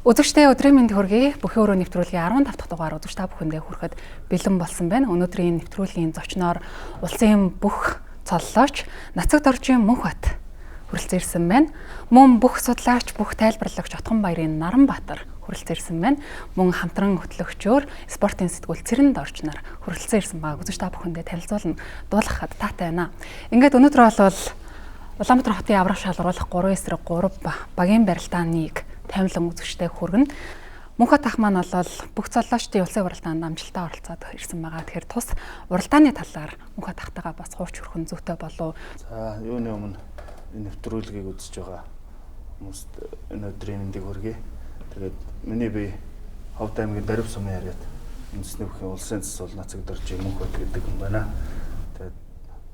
Үзэгчдээ өдрийн мэнд хүргэе. Бүхэн өрөө нэвтрүүлгийн 15 дахь дугаар үзэгч та бүхэндээ хүрэхэд бэлэн болсон байна. Өнөөдрийн нэвтрүүлгийн зочноор улсын бүх цоллооч Нацагт оржийн Мөнхбат хүрэлцэн ирсэн байна. Мөн бүх судлаач, бүх тайлбарлагч Отгонбаярын Наранбаатар хүрэлцэн ирсэн байна. Мөн хамтран хөтлөгчөөр спортын сэтгүүл Цэрэнд орчноор хүрэлцэн ирсэн байгаа. Үзэгч та бүхэндээ танилцуулна дуулгахад таатай байна. Ингээд өнөөдөр бол Улаанбаатар хотын аврах шалгаруулах 3 эсрэг 3 багийн барилдааныг таймлан үзэгчтэй хүргэнэ. Мөнхбат ах маань бол бүх цоллоочдын улсын уралдаанд амжилттай оролцоод ирсэн байгаа. Тэгэхээр тус уралдааны талаар Мөнхбат ахтайгаа бас хууч хүрхэн зүйтэй болов. За, юуны өмнө энэ нэвтрүүлгийг үзэж байгаа хүмүүст энэ өдрийн мэндийг хүргэе. Тэгээд миний бие Ховд аймгийн Дарив сумын яриад үндэсний бүхэн улсын засвал Нацагт оржийн Мөнхбат гэдэг юм байна. Тэгээд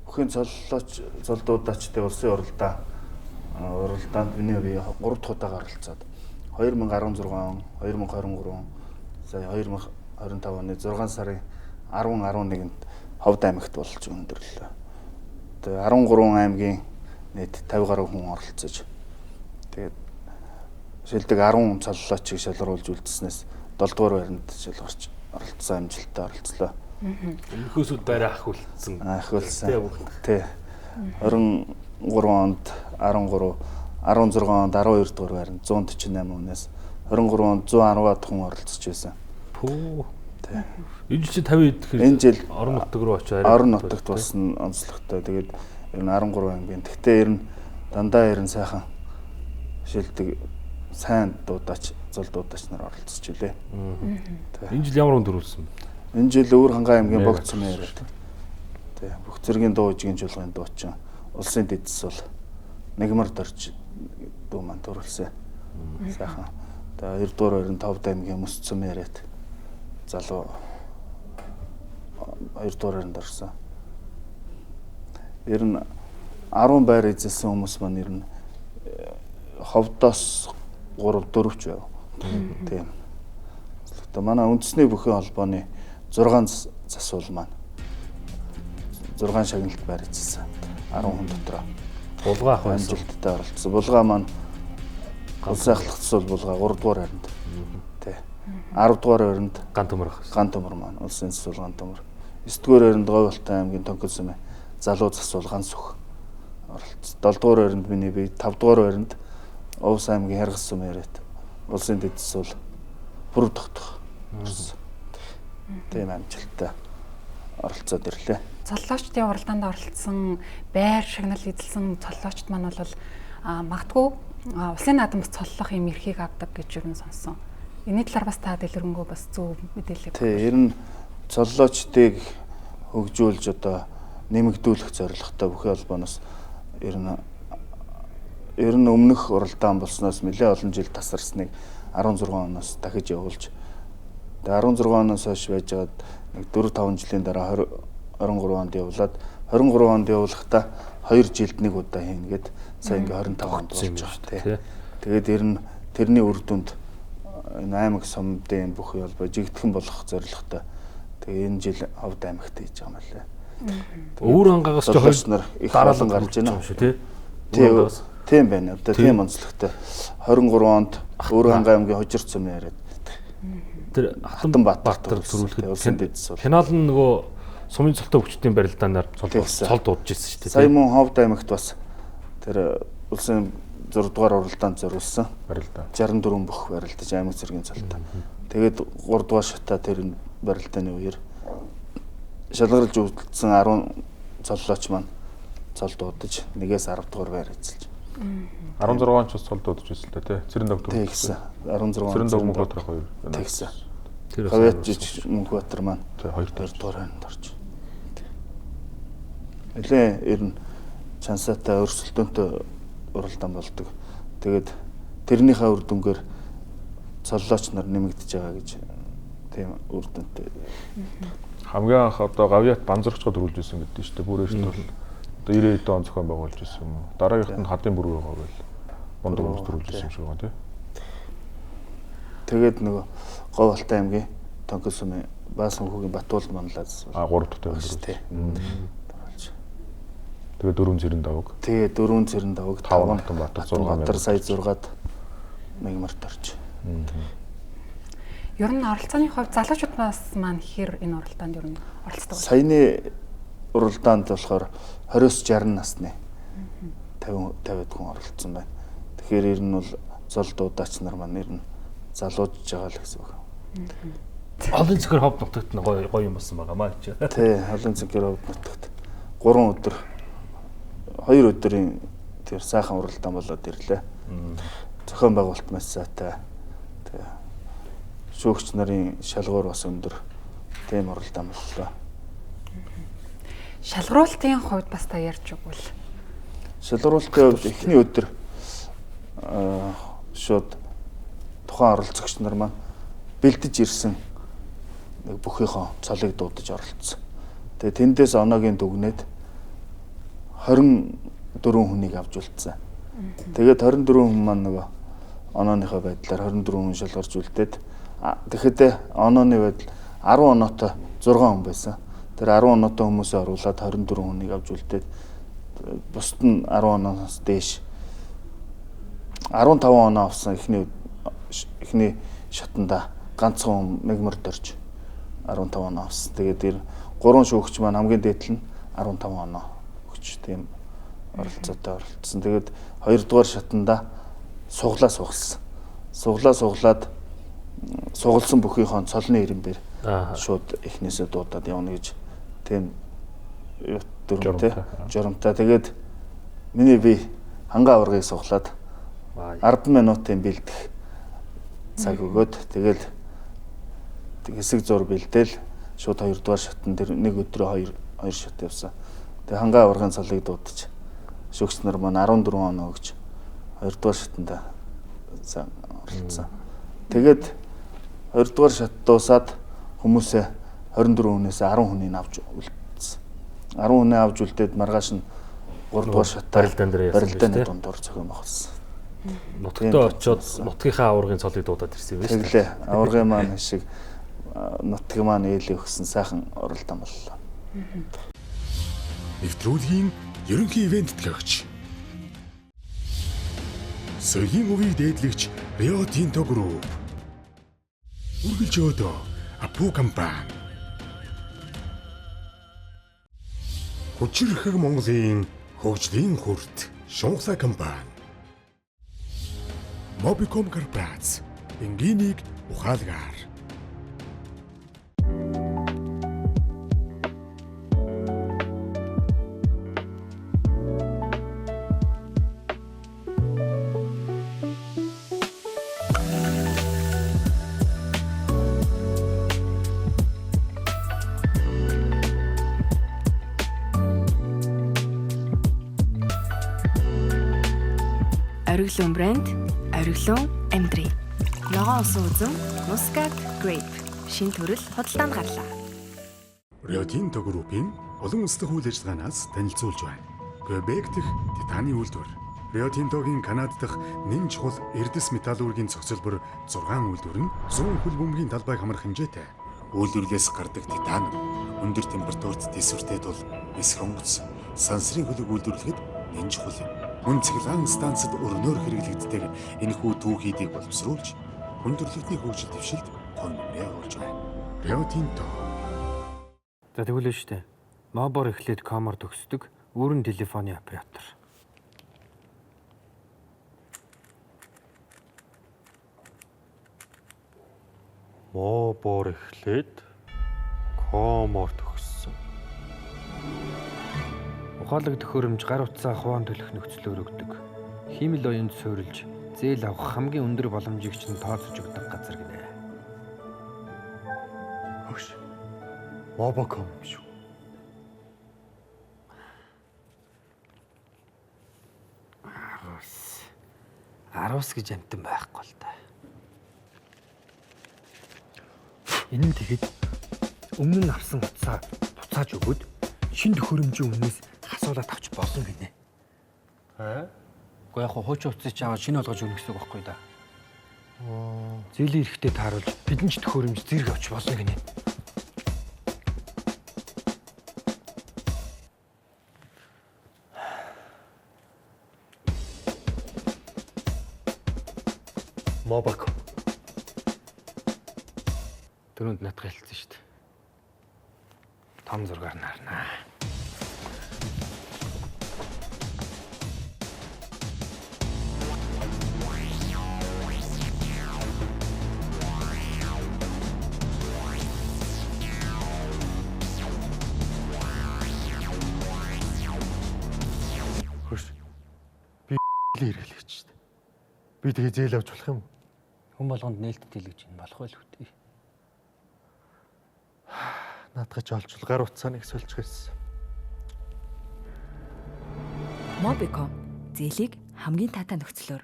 бүхэн цоллооч золдуудачдын улсын уралдаанд миний бие 3 дахь удаага оролцоод 2016, 2023, сая 2025 оны 6 сарын 10-11-нд Ховд аймагт болж өндөрлөө. Тэгээ 13 аймгийн нийт 50 гаруй хүн оролцож тэгээд шилдэг 10 цоллоочийг шалгаруулж үлдснээс 7 дугаар байранд шалгарч оролцсон амжилттай оролцлоо. Өнөхөөсөд байраа ахиулсан. Тий. 23 онд 13, 16 онд 12 дугаар байранд 148 хүнээс 23 онд 110-аад хүн оролцож байсан. Пүү. Тий. Энэ жил 50 гэхээр энэ жил орон нутаг руу очиж орон нутагт болсон онцлогтой. Тэгээд ер нь 13 аймгийн. Гэхдээ ер нь дандаа ер нь сайхан шилдэг сайн дуудаач, зол дуудаач нар оролцож илээ. Энэ жил ямар хүн төрүүлсэн бэ? Энэ жил Өвөр хангай аймгийн Богд сумын яриад. Тий. Бүх зэргийн дуу жигийн чуулгын дуучин улсын дэдс бол Нэгмар дорж дүү маань төрүүлсэн. Сайхан. Тэгээ 2 дугаар байранд Ховд аймгийн Мөс сумын яриад залуу 2 дугаар байранд орсон. Ер нь 10 байр эзэлсэн хүмүүс маань ер нь Ховдоос 3-4 ч байв. Тийм. Тэгээ манай үндэсний бүхэн холбооны 6 засвал маань 6 шагналт байр эзэлсэн. 10 хүн дотроо. Булгаа ах байсан. Амжилттай оролцсон. Булгаа маань улсын ахлах засвал булгаа 3 дугаар байранд. Тий. 10 дугаар байранд Ган төмөр ах. Ган төмөр маань улсын засвал Ган төмөр. 9 дугаар байранд Говьолтой аймгийн Тонкол сумын залуу засвал Ган сүх оролцсон. 7 дугаар байранд миний бие, 5 дугаар байранд Овс аймгийн Харгас сумын яриад улсын дэд засвал Бүр тогтох орсон. Тийм амжилттай оролцоод ирлээ. Цоллоочдын уралдаанд оролцсон байр шагнал эзэлсэн цоллоочд маань бол магадгүй улсын наадамд цоллох юм эрхийг авдаг гэж юу н сонсон. Энийн талаар бас та дэлгэрэнгүй бас зөв мэдээлэл. Тий, ер нь цоллоочдыг хөгжүүлж одоо нэмэгдүүлэх зорилготой бүхэн холбооноос ер нь өмнөх уралдаан болсноос нэлээд олон жил тасарсныг 16 оноос дахиж явуулж тэгээ 16 оноос хойш байжгаад нэг 4-5 жилийн дараа 23 онд явуулаад 23 онд явуулахдаа 2 жилд нэг удаа хийнгээд сая ингээ 25 онд болж байгаа тий. Тэгээд ер нь тэрний үр дүнд энэ аймаг сумдын бүх ялбаа жигдхэн болох зорилготой. Тэгээ энэ жил Ховд аймагт хийж байгаа юм лээ. Өвөр хангаагаас ч хоёр дараалан гарч байна шүү тий. Тийм байна. Одоо тийм онцлогтой 23 онд Өвөр хангай аймгийн Хожирт сумын яриад тэр Хатан Баатар төрүүлэхэд финал нь нөгөө сумын цолтой хүчтийн барилдаанаар цол дуудаж ирсэн шүү дээ. Сая мөн Ховд аймагт бас тэр улсын 6 дугаар уралдаанд зориулсан барилдаа 64 бүх барилдаж аймаг зэргийн цолтой. Тэгээд 3 дугаар шатаа тэр барилдааны үеэр шалгаруулж үлдсэн 10 цоллооч маань цол дуудаж нэгээс 10 дугаар байр эзэлж 16 ч бас цол дуудаж ирсэн л дээ тий. Цэрэнд дог тэгсэн 16 Цэрэнд дог Мөнхбатар хоёр тэгсэн. Хавьяат жиж Мөнхбатар маань 2 дугаар байранд орж. Нэлээ ер нь чансаатай өрсөлдөөнтэй уралдаан болдог. Тэгээд тэрнийхээ үр дүнгээр цоллооч нар нэмэгдэж байгаа гэж тийм үр дүнтэй. Хамгийн анх одоо Гавьяат банзарчгад төрүүлж ирсэн гэдэг нь шүү дээ. Бүр эрт бол одоо 90 хэд он зохион байгуулж ирсэн юм уу. Дараагийнх нь хадын бүргүй байгаа байл. Бондог нэвтрүүлсэн юм шиг байна тий. Тэгээд нөгөө Говь Алтай аймгийн Тонкол сумын Баасан хүүгийн Батуул манлаас 3 дахь тий. Тэгээд 4 зэрэн давг. Тэгээд 4 зэрэн давг 5 Хатан Баатар 6 сая 6-ад мегмарт орж. Ер нь оролцооны хувьд залуучуудаас маань хэр энэ оролдоонд ер нь оролцдог вэ? Саяны уралдаанд болохоор 20-60 насны 50-д хүн оролцсон байна. Тэгэхээр ер нь бол зол дуудаач нар маань ер нь залуужж байгаа л гэсэн үг. Олон цэгэр ховд нутагт гоё юм болсон байгаа маа ч. Тий, олон цэгэр ховд нутагт 3 өдөр 2 өдрийн тэр сайхан уралдаан болоод ирлээ. Зохион байгуулалт маш сайтай. Тэгээ шүүгч нарын шалгуур бас өндөр. Тийм уралдаан боллоо. Шалгуулалтын хувьд бас та ярьж өгвөл. Шалгуулалтын хувьд эхний өдөр шууд тухайн оролцогч нар маань бэлдэж ирсэн нэг бүхийнхөө цолыг дуудаж оролцсон. Тэгээ тэндээс оноогийн дүгнээд 24 хүнийг авч үлдсэн. Тэгээд 24 хүн маань нөгөө онооныхоо байдлаар 24 хүн шалгарч үлдээд тэгэхэд онооны байдал 10 оноотой 6 хүн байсан. Тэр 10 оноотой хүмүүсээ оруулаад 24 хүнийг авч үлдээд бусд нь 10 оноос дээш 15 оноо авсан эхний шатанда ганцхан мегмарт орж 15 оноо авсан. Тэгээд 3 шүүгч маань хамгийн дээдл нь 15 оноо өгч тийм оролцоотой оролцсон. Тэгээд 2 дугаар шатанда суглаад сугалсан бүхийнхөө цолны ирэмбэр шууд эхнээсээ дуудаад явна гэж тийм дүрмтэй журамтай. Тэгээд миний би хангаа аваргыг суглаад 10 минутын бэлдэх цаг өгөөд тэгэл хэсэг зур бэлдээл шууд 2 дугаар шатн дээр нэг өдрөө 2 шат явсан. Тэгээ хангаа аваргын цолыг дуудаж шүүгч нар маань 14 оноо өгч 2 дугаар шатанда оролцсон. Тэгээд 2 дугаар шат дуусаад хүмүүсээ 24 хүнээс 10 хүнийг авч үлдсэн. 10 хүнээ авч үлдээд маргааш нь 3 дугаар шатаар барилдааны дундор зохион байгуулсан. Нутагтаа очиод нутгийнхаа аваргын цолыг дуудаад ирсэн юм байна. Тэглээ. Аваргын маань шиг нутгийн маань ээлээ өгсөн сайхан оролдон боллоо. Нэвтрүүлгийн ерөнхий ивент төгөгч. Соёлын өвийг дээдлэгч Rio Tinto Group. Үргэлж өдөө Апу компани. Хүчирхэг Монголын хөгжлийн хүрт Шунхлаа компани. Mobicom корпорац энгийн ухаалгаар. Ориглон брэнд, Ориглон M3. Ногоон усан үзэн Muscat Grape шин төрөл худалдаанд гарлаа. Rio Tinto Group-ийн олон улсдах үйл ажиллагаанаас танилцуулж байна. Quebec дэх Титаны үйлдвэр. Rio Tinto-гийн Канад дахь нэн чухал эрдэс металлургийн цогцлбор 6 үйлдвэр нь 100 хөл бөмбөгийн талбайг хамрах хэмжээтэй. Үйлдвэрлэлээс гардаг титан өндөр температурт тесвэртэй тул эсрэг онгоц, сансрын хөлөг үйлдвэрлэхэд нэн чухал юм. Мөн цэглэн станцад өрнөөр хэрэглэгддэг энэхүү түүхийдийг боловсруулж хүндрэлтний хөгжил дэвшилд гол нэмрээ оруулж байна. Rio Tinto. За тэгвэл шүү дээ. Мобор эхлээд комор төгсдөг өөрөн телефоны оператор. Мобор эхлээд комор төгссөн. Ухаалаг төхөөрөмж гар утсаа хуваан төлөх нөхцөл өргөдөг. Хиймэл оюунд суурилж зээл авах хамгийн өндөр боломжийг чинь тооцож өгдөг газар гинэ. Хөөш. Мобоком юм шүү. Арус гэж амтан байхгүй л та. Энэ нь тэгэхэд өмнө нь авсан утсаа буцааж өгөөд шин төхөөрөмжийн үнээс асуулаад авч болно гинэ. Уу яг хуучин утсыг чи аваад шинэ олгож өгнө гэсэн үг байхгүй да. Зээлийн эрэхтэй тааруулж бидэн ч төхөөрөмж зэрэг авч болно гинэ. Мобако. Дөрөнд натга хэлсэн шүү дээ. Том зургаар нарнаа. Хөөш. Би хэрэглэж шүү дээ. Би тэгээ зээл авч болох юм уу? Хүн болгонд нээлттэй хэлгэж ин болох байл үү? Наадах ч олжвол гар утсааныг сольж хэлсэн. Мобико зээлийг хамгийн таатай нөхцлөөр.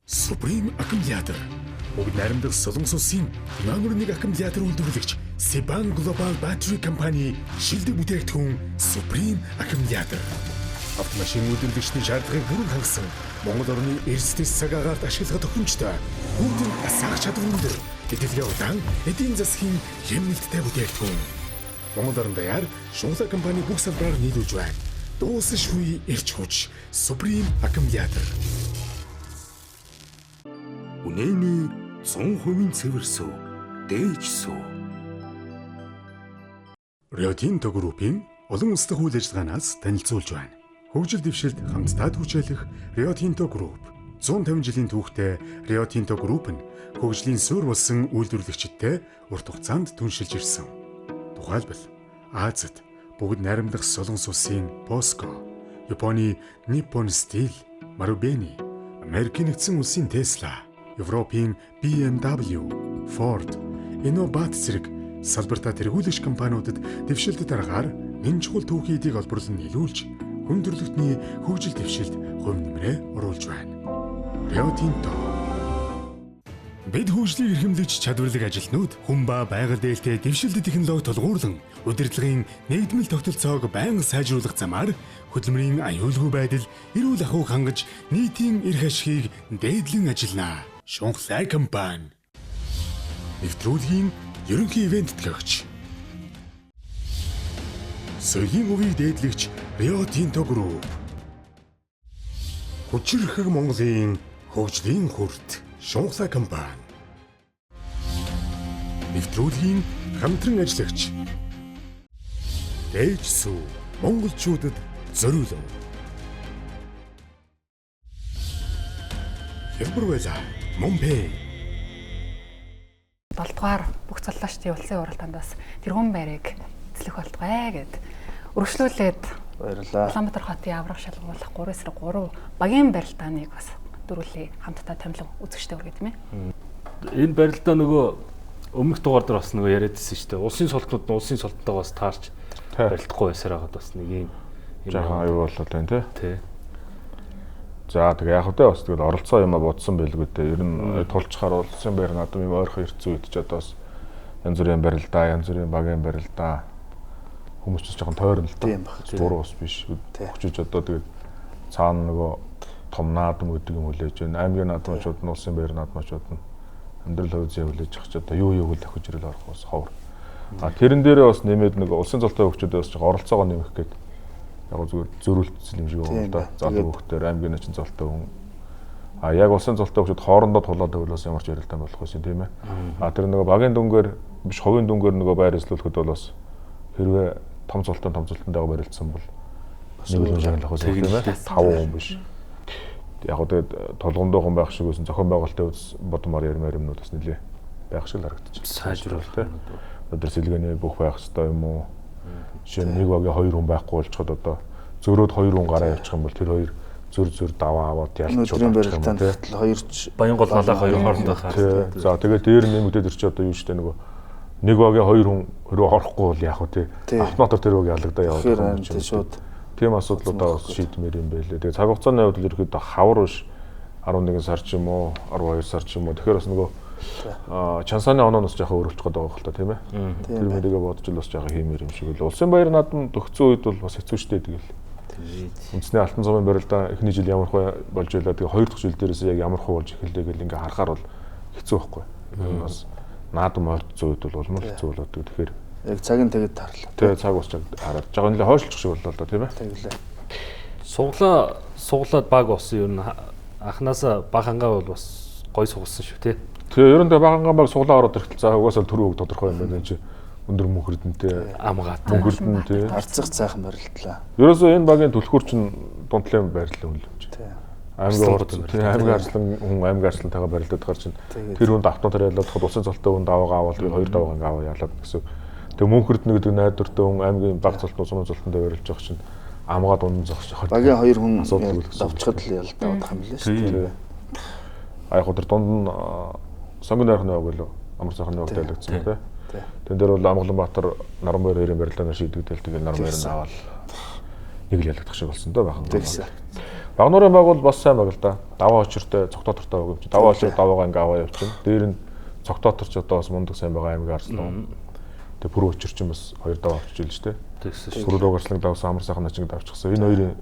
Supreme аккумулятор. Бүгд найрамдах Солонгос улсын номер 1 аккумулятор үйлдвэрлэгч Seban Global Battery компани шилдэг бүтээгдэхүүн Supreme аккумулятор. Автомашин үйлдвэрлэгчдийн шаардлагыг бүрэн хангасан Монгол орны эрсдэс цаг агаарт ашиглах тохиромжтой бүгдийн асаах чадвар өндөр хэдэлгээ удаан эдийн засгийн хэмнэлттэй бүтээгдэхүүн. Монгол орн даяар шунлаг компани бүх салбараар нийлүүлж байна. Дуусшгүй эрч хүч Supreme аккумулятор. Үнэний 100% цэвэрсүү дээжсүү. Риотинто группийн олон улсдах үйл ажиллагаанаас танилцуулж байна. Хөгжил дэвшилд хамтдаа хүчээлэх Риотинто групп 150 жилийн түүхтэй Риотинто групп нь хөгжлийн суурь болсон үйлдвэрлэгчидтэй урт хугацаанд түншилж ирсэн. Тухайлбал Азид бүгд найрамдах Солонгос улсын Posco, Японы Nippon Steel, Marubeni, Америкийн нэгдсэн улсын Tesla, Европын BMW, Ford, Inobat зэрэг салбартаа тэргүүлэгч компаниудад дэвшилтэд аргаар нэн чухал түүхийдийг олборлон нийлүүлж хүн төрөлхтний хөгжил дэвшилд хувь нэмрээ оруулж байна. Риотинто. Бид хөгжлийг эрхэмлэж чадварлаг ажилтнууд хүн ба байгаль дээлтэй дэвшилт технологи тулгуурлан удирдлагын нэгдмэл тогтолцоог байнга сайжруулах замаар хөдөлмөрийн аюулгүй байдал, эрүүл ахуйг хангаж нийтийн эрх ашигыг дээдлэн ажиллана. Шунхлай компани. Нэвтрүүлгийн ерөнхий ивент төлөөгч. Соёлын өвийг дээдлэгч Риотинто групп. Хүчирхэг Монголын хөгжлийн хүрт Шунхлай компани. Нэвтрүүлгийн хамтран ажиллагч. Дээжсүү монголчуудад зориулав. Хялбарвэла Момпей. 7 дугаар бүх цоллоочдын улсын уралдаанд бас тэргуун байрыг эзлэх болтугай гэд өргөжлүүлээд баярлалаа. Улаанбаатар хотын аврах шалгуулах 3 эсрэг 3 багийн барилдааныг бас дөрвөлээ хамтдаа томилон үзэгчтэй үргэ тийм ээ. Энэ барилдаа нөгөө өмнөх дугаар дээр бас нөгөө яриадсэн шүү дээ. Улсын султнууд нь улсын султантайгаа бас таарч барилдахгүй байсаар хагаад бас нэг юм жаахан аюу болоод байна тий. За тэгээ яг хөдөө бас тэгэл оролцоо юм а бодсон байлгүй дээ. Ер нь тулчхаар улсын байр надад юм ойрхон ирцүү идэж одоо бас янз бүрийн барилдаа, янз бүрийн багийн барилдаа хүмүүс ч жоохон тойрно л та. Буруу ус биш. Хүчиж одоо тэгээд цаана нөгөө том наадам гэдэг юм хүлээж байна. Аймгийн наадмчууд нь улсын байр наадмчууд нь амьдрал хөвзөө хүлээж авч одоо юу юу л ахиж ирэл орох бас ховор. А тэрэн дээрээ бас нэмээд нэг улсын золтой хөгчдөөс бас жоохон оролцоогоо нэмэх гээд яг зүгээр зөрүүлсэн юм шиг байна да. Залуу хөгтөр аймгийн начин золтой хүн. А яг улсын золтой хөгчд хоорондоо тулаад байвал ямар ч ярилтаа болох байсан тийм ээ. А тэр нөгөө багийн дүнгээр биш хувийн дүнгээр нөгөө байр эзлүүлэхэд бол бас хэрвээ том золтонтойгоо барилдсан бол нэг л жаглах байх тийм ээ. 5 хүн биш. Яг тэгээд тулгамдаа хүн байх шиг байсан зохион байгуулалтын бодмоор ярмаар юмнууд бас нэлээ байх шиг л харагдчих. Сайжруулах тийм. Өдөр сэлгээний бүх байх хэвээр юм уу? Жишээ нь нэг багийн 2 хүн байхгүй болчиход одоо зөрөөд 2 хүн гараа явчих юм бол тэр хоёр зөр даваа аваад ялчих юм байна. Хоёрч баян гол галаа хоёр хоорондоо хаа. За тэгээд дээр нэмэгдээд ирчих одоо юу штэ нөгөө нэг багийн 2 хүн хөрөө орохгүй бол яах вэ те автоматар тэр баг ялагдаа яваад байгаа юм шиг. Тийм асуудлуудаа бас шийдмээр юм байлээ. Тэгээд цаг хугацааны хувьд л ерөөдөө хавар биш 11 сар ч юм уу 12 сар ч юм уу тэгэхээр бас нөгөө чансааны онооноос жоохон өөрчлөж байгаа байх л та тийм ээ. Тэр мөрийгөө бодож л бас жоохон хиймээр юм шиг л. Улсын баяр наадам төгссөн үед бол бас хэцүү штэй тэгэл. Үндэсний алтан цомын барилдаа эхний жил ямар хөө болж байлаа. Тэгээ хоёр дахь жил дээрээс яг ямар хөө болж эхэллээ гэл ингээ харахаар бол хэцүү байхгүй. Энэ бас наадам ойртцоо үед бол улмал хэцүү болоод тэгэхээр яг цаг нь тэгээд тарлаа. Тэгээ цаг ус хараад жоо нэлээ хойшлчих шиг боллоо да тийм ээ. Тэглээ. Суглаад баг болсон ер нь анханасаа багангаа бол бас гой сугалсан шүү тий. Тэгээ ерөндөө багангаа баг суглаа ороод ирэхтэл за угаасаа төрөө тодорхой юм байна чи өндөр мөнхөрдөнтэй амгаатай мөнхөрдөн тий. Арцах цаахан барилдлаа. Ерөөсөө энэ багийн түлхүүр чинь дунтлын байрлал үлэмж. Тий. Аймгийн арслан хүн аймгийн арслантайгаа барилдаад байгаа чинь тэр хүнд автоматар ялаадахад усын цолтой хүн даваагаа аваад хоёр даваагаа ингээ аваа ялаад гэсэн. Тэгээ мөнхөрдөн гэдэг найдвартай хүн аймгийн баг цолтноо сумын цолтондоо барилж байгаа чинь амгаад унан зогсож байгаа. Багийн хоёр хүн давчхад л ялдаад байгаа юм лээ шүү дээ. Яг өдөр дунд нь сонгон найрхны баг болов амар сайхан нэг байлгдсан тийм. Тэн дээр бол Амгаланбаатар Наранбаяр хоёрын барилдааны шийдвэртэл тэгээ Наранбаяр нь аваад нэг л ялгдах шиг болсон доо бахан. Багнуурын баг бол бас сайн баг л да. Даваа очиртой цогтоотортой баг юм чи. Даваа очир даваагаа ингээ аваа явчихна. Дээр нь цогтооторч одоо бас мундаг сайн байгаа аймгийн арслан. Тэгээ пүр очир чинь бас хоёр даваа авчиж ийл шүү дээ. Тэгсэн шүү. Пүр угарслаг давсан амар сайхан начиг давчихсан. Энэ хоёрын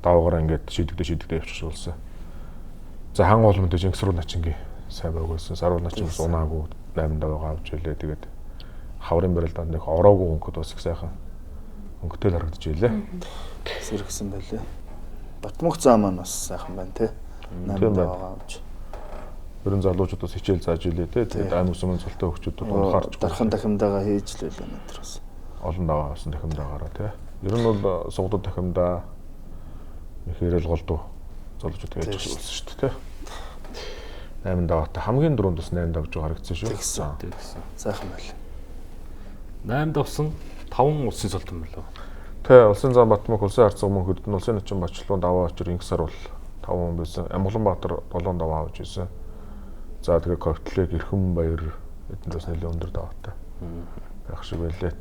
даваагаар ингээд шийдвэртэй явчих шиг болсон. За хан уулмд Жингсруу начингийн сайн баг байсан. Саруу начин бас унаагүй 8 даваагаа авч илээ. Тэгээд хаврын барилдаанд нэг ороогүй өнгөд бас их сайхан өнгөтэй харагдаж илээ. Сэргсэн байлээ. Батмөх заа маань бас сайхан байна те. 8 даваагаа авч. Ерөн залуучуудаас хичээл зааж илээ те. Тэгээд аймаг сумын цолтой хөгчөдүүд унахаарч дархан дахимдаагаа хийж л байлаа өнөөдөр бас. Олон даваа авсан дахимдаагаараа те. Ер нь бол сугдууд дахимдаа ихээрэл голдуу залуучууд яаж болсон шүү дээ те. 8 даваатай хамгийн дөрөнд бас 8 давж байгаа харагдсан шүү. Тэгсэн. Сайхан байлаа. 8 давсан 5 улсын цолтон байлаа. Тэ улсын зам Батмөх улсын ард цогмон хөрдөн улсын начин бачлуун даваа очир инксар бол 5 хүн байсан. Амгаланбаатар 7 даваа авч ирсэн. За тэгээ Ковтлэг Эрхэм баяр эдгээр бас нэлээд өндөр даваатай. Байх шиг байлээ.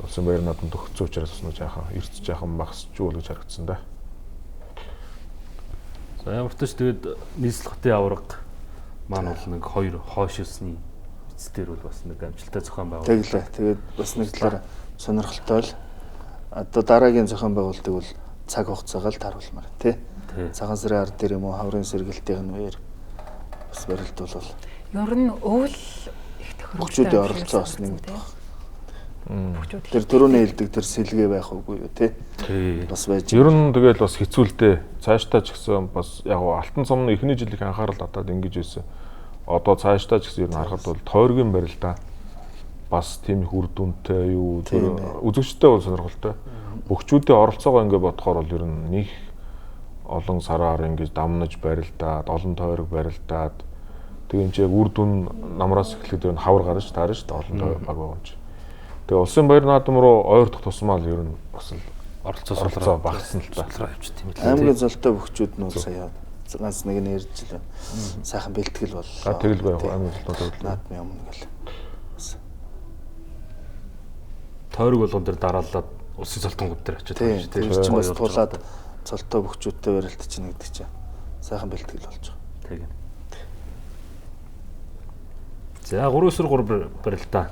Улсын баяр надад төгссөн учраас бас нэг жаахан эртж жаахан багсч үл гэж харагдсан да. За ямар ч тач тэгээд нийслэл хотын авраг маань бол нэг хоёр хойшилсны эцдэр бол бас нэг амжилттай зохион байгуулалт. Тэглээ. Тэгээд бас нэг талаар сонирхолтой л одоо дараагийн зохион байгуулалтыг бол цаг хугацаагаа л тааруулмаар тий. Цагаан сарын ард дээр юм уу хаврын сэргэлтийн үеэр бас барилдвал ер нь өвөл их тохиромжтой хөгжүүдийн оролцоо бас нэмэгдэх баг. Тэр дөрөвний хэлдэг тэр сэлгээ байх үгүй юу тий. Бас байж. Ер нь тэгэл бас хэцүүлдэ цаашдаа ч гэсэн бас яг алтан цомны эхний жилийн анхаарал татаад ингэж байсан. Одоо цаашдаа ч гэсэн ер нь харахад бол тойргийн барилдаа бас тийм их үр дүнтэй юу үзэгчтэй бол сонирхолтой. Хөгчүүдийн оролцоогоо ингэ бодохоор бол ер нь нэг олон сараар ингэж дамнаж барилдаад, олон тойрог барилдаад тэгээ энэ яг үр дүн намраас эхлэхэд ер нь хавар гарч таарна шүү дээ олон тойрог баг байгаа юм чи. Тэгээ улсын баяр наадам руу ойртох тусмал ер нь бас л оролцоо багассан л та. Аймгийн золтой хөгчүүд нь сая ганц нэг нь ярьж л сайхан бэлтгэл боллоо. Тэгэл байх аймгийн золтой наадмын өмнө гэл. Тойрог болгон дээр дараалаад улсын цолтонгууд дээр очиж байгаа шүү дээ. Тэр чинь бас тулаад цолтой хөгчүүдтэй барилт чинь гэдэг чинь сайхан бэлтгэл болж байгаа. Тийм. За 3/3 барилтаа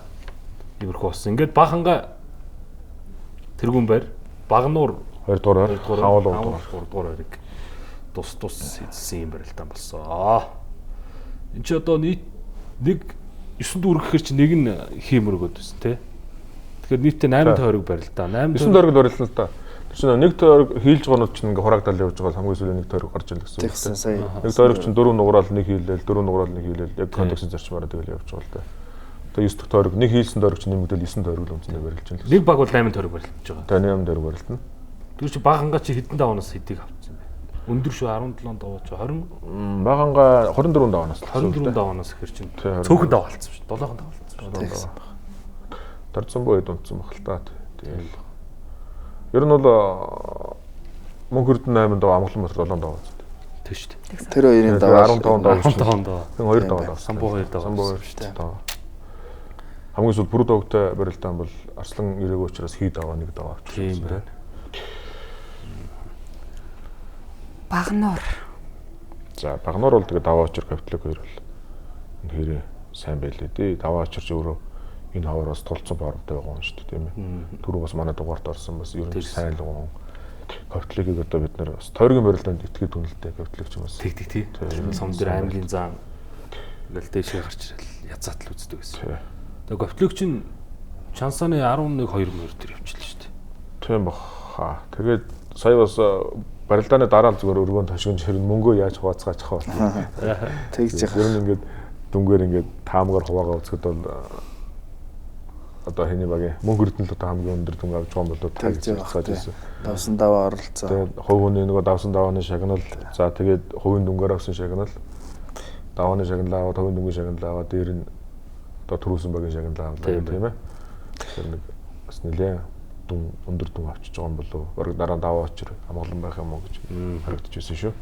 иймэрхүү болсон. Ингээд баханга тэргүүн байр, багнуур 2 дугаар, хавал 3 дугаар байрыг тус хийсэн юм барилтаа болсон. Энд чи одоо нийт нэг 9 дүүрэг гэхэр чи нэг нь хиймэргөөд байсан тий. Тэгэхээр нийтдээ 8 тойрог барилтаа. 9 тойрог барилтаа л та. Тэр чинь нэг тойрог хийлж байгаа нь чинь ингээ хураагдал явж байгаа хамгийн сүүлийн нэг тойрог гарч ил гэсэн. Тэгсэн сая. Нэг тойрог чинь 4 нугараал нэг хийлээл, 4 нугараал нэг хийлээл яг контекстын зарчмаараа тэгэл явж байгаа л та. Тэгээ 9 дахь тойрог нэг хийлсэн тойрог чинь нэмэгдэл 9 тойрог л үнцэнээр барилж байна. Нэг баг бол 8 тойрог барилж байгаа. Тэгээ 8 тойрог барилтна. Тэр чи баганга чи хэдэн даваанаас хэдийг авчихсан бэ? Өндөр шүү 17 даваа чи 20 баганга 24 даваанаас 24 даваанаас ихэр чинь цөөхөн даваалцсан шүү. 7хон даваалцсан шүү. Тарцсан боо дунцсан баг л та. Тэгэл. Ер нь бол мөнхөрдөн 8 даваа Амгаланбаатар 7 даваа үзсэн. Тэг шүү дээ. Тэр хоёрын даваа 15 даваа. 15 даваа. Тэг 2 даваа. Самбуу 2 даваа. Самбуу 2 шүү дээ. Хамгийн сүүл бүрд өгтэй барилдаан бол Арслан ирээгүй учраас хий даваа 1 даваа авчихсан тийм. Багнуур. За багнуур бол тэгээ даваа очир Ковтлэг 2 бол үнэхээр сайн байлээ дээ. Даваа очирч өөрөө энэ хаваараас тулцсан боромтой байгаа юм шүү дээ тийм ээ. Түрүү бас манай дугаарт орсон бас ер нь сайн л гоо. Ковтлигийг одоо бид нэр бас тойргийн барилдаанд итгэдэг үнэлтэй ковтлиг ч юм уу. Тэг. Сум дээр аймгийн зам ингээл дэшээ гарч ирэл язаат л үздэг гэсэн. Тэгээ ковтлиг чинь Чансааны 11 2 мөр төр явчихлаа шүү дээ. Тийм баха. Тэгээд сая бас барилдааны дараа л зүгээр өргөнд хашгинж хэрэг мөнгөө яаж хуваацгаач хаа. Тэгж яах. Ер нь ингээд дүнгээр ингээд таамгаар хуваагаа үзэхэд бол одоо хэний багийн мөнгө өрдөнл одоо хамгийн өндөр дүнг авч байгаа юм болоо тэгж яах. Давсан даваа оролцоо. Тэгээд хувийн нөгөө давсан давааны шагнал за тэгээд хувийн дүнгээр авсан шагнал давааны шагнал аваад хувийн дүнгийн шагнал аваад дээр нь одоо төрүүлсэн багийн шагнал аваад тийм ээ. Тэр нэг бас нэлээ дүн өндөр дүн авчиж байгаа юм болоо. Бараг дараа даваа очир амгалан байх юм уу гэж харагдаж байсан шүү.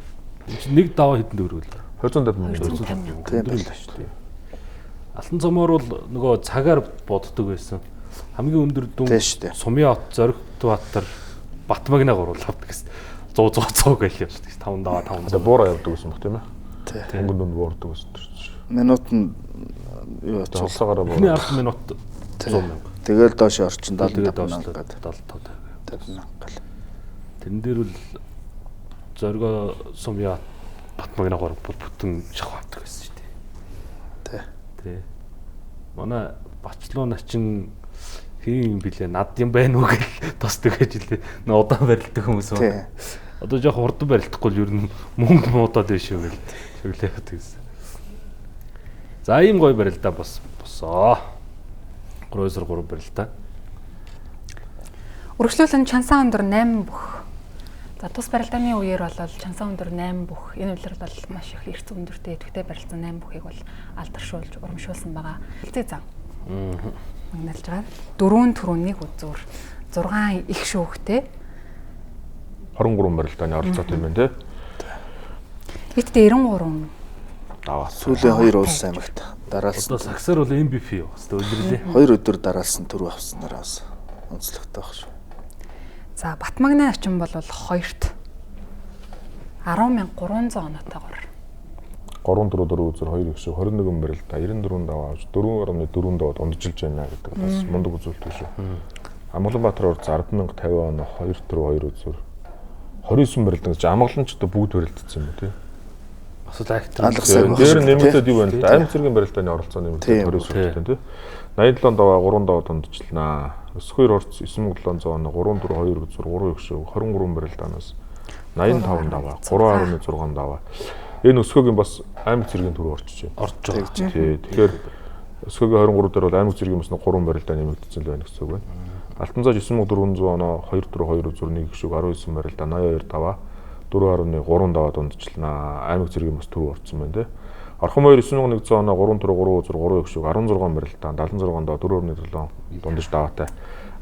Нэг даваа хэдэнд өргөл. 250 Тийм байлаа шүү дээ. Алтан цомоор бол нөгөө цагаар боддог байсан. Хамгийн өндөр дүн Сумын хот, Зоригтбаатар, Батмагна гурвал авдаг гэсэн. 100 гээл явж байгаа. 5 даваа 5. За буураа явдаг гэсэн баг тийм ээ. Тийм. Мөнгөнд нь буурдаг гэсэн. Минут нь юу ч цолсоогоор Эхний 10 минут 100 мянга. Тэгэл доош орчин 75 гал. Тэрэн дээр бол Зориго Сумын Батмагна гурав бүтэн шахав авдаг байсан шүү дээ. Тэ. Манай Бачлуу начин хийн билээ над юм байна уу гэж тосдог гэж хэлээ. Нөө удаан барилдаг хүмүүс байна. Одоо жоох хурдан барилдахгүй л ер нь мөнгө муудаад биш үү гэл шүглээд гэсэн. За ийм гоё барилдаа босоо. 3-3 барилдаа. Үргэлжлүүлэн Чансаа өндөр 8 бүх. За тус барилдааны үеэр бол Чансаа өндөр 8 бүх. Энэ үйлрэл бол маш их эрс өндөртэй идэвхтэй барилдсан 8 бүхийг бол алдаршуулж урамшуулсан байгаа. Хэлцээ зам. Магналж байгаа. 4 түрүүнийг үзүүр 6 их шүүхтэй 23 барилдааны оролцоотой юм байна тий. Нийтдээ 93 даваа. Сүүлийн 2 улс аймагт дараалсан. Одоо саксаар бол MVP юу? Хэвээ үлрэлээ. 2 өдөр дараалсан төрөө авснараа бас онцлогтой баг шүү. За Батмагна начин бол 2-т 10,300 оноотойгоор 3-4 үзэр 2 их шүү 21 барилдаа 94 даваа авч 4.4 даваад унджилж байна гэдэг бас мундаг үзүүлэлт шүү. Амгаланбаатар урд 10,050 оноо 2-2 үзэр 29 барилдан гэж амгалан ч одоо бүгд барилдсан юм тий. Бас л актер. Дээр нэмэгдээд юу байна? Аймаг зэргийн барилдааны оролцоо нэмэгдээд 29 тий. 87 даваа 3 даваа дундчлнаа. 92 орц 9700 оноо 3-4-2 үзэр 3 их шүү 23 барилдаанаас 85 даваа 3.6 даваа. Энэ өсгөөгийн бас аймаг зэргийн төрөө орчиж байна. Орж байгаа. Тий. Тэгэхээр өсгөөгийн 23 дээр бол аймаг зэргийн бас 3 барилдаа нэмэгдсэн л байна гэсэн үг байна. Алтанцаа 9400 оноо 2-4-2 үзүр 1 гişүг 19 барилдаа 82 даваа 4.3 даваа дундчлнаа. Аймаг зэргийн бас төрөө орсон байна тий. Орхон баяр 9100 оноо 3-4-3 үзүр 3 гişүг 16 барилдаа 76 даваа 4.7 дундаж даваатай.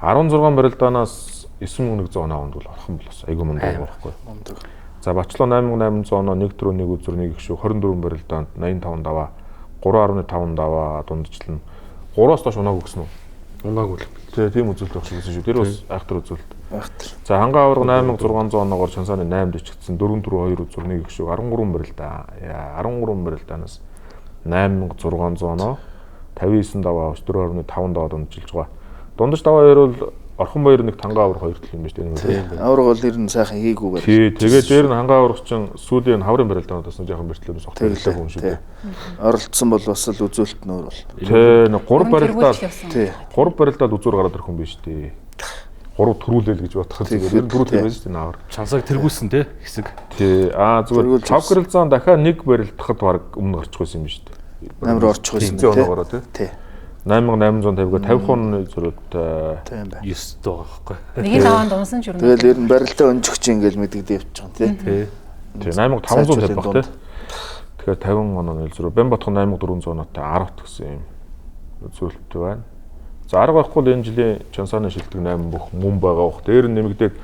16 барилдаанаас 9100 оноо онд бол орхон болоос айгүй мундаг байхгүй. За Бачлуу 8800 оноо 1-1 үзүр 1 гişүг 24 барилдаанд 85 даваа 3.5 даваа дундчлна. 3-аас доош унаагүй гэсэн үү? Унаагүй л. Тийм үзүүлэлт багш гэсэн шүү. Тэр бас айхтар үзүүлэлт. Айхтар. За хангаа аварга 8600 оноогоор Чансааны 8-д ичгдсэн 4-4-2 үзүр 1 гişүг 13 барилдаа. 13 барилдаанаас 8600 оноо 59 даваа 4.5 даваа дунджилж байгаа. Дундаж даваа ярил Орхон баяр нэг тангаа аварга 2 төл юм байна шүү дээ. Аварга бол ер нь сайхан хийгүү барил. Тий, тэгээд дээр нь хангаа аварга чинь сүүлийн хаврын барилдаанаас нь жоохон бэртлээ сохтолтой юм шүү дээ. Оролцсон бол бас л үзүүлэлт нөр бол. Тий, 3 барилдаа. Тий. 3 барилдаад үзүүр гараад ирэх юм биш үү? 3 төрүүлэл гэж бодоход зүгээр 4 төр байж тийм авар. Чансааг тэргүүлсэн те хэсэг. Тий. Зүгээр 5 гэрэлзаан дахиад нэг барилдахад баг өмнө гарчих байсан юм биш үү? Амар орчих байсан тий. Тий. 8850-г 50% зөрүүтэй. Тийм бай. 9 байгаа байхгүй. Нэг даваанд унсан ч юм. Тэгэл ер нь барилтаа өнжигч ингээл мэдэгдээ явчих тий. Тий. 8500 тавь баг тий. Тэгэхээр 50 оноо зөрүү. Бямбатхан 8400 оноотой 10 гэсэн юм зөрүүлттэй байна. За арга байхгүй л энэ жилийн Чансааны шилдэг 8 бүх мөн байгаа бох. Дээр нь нэмэгдээд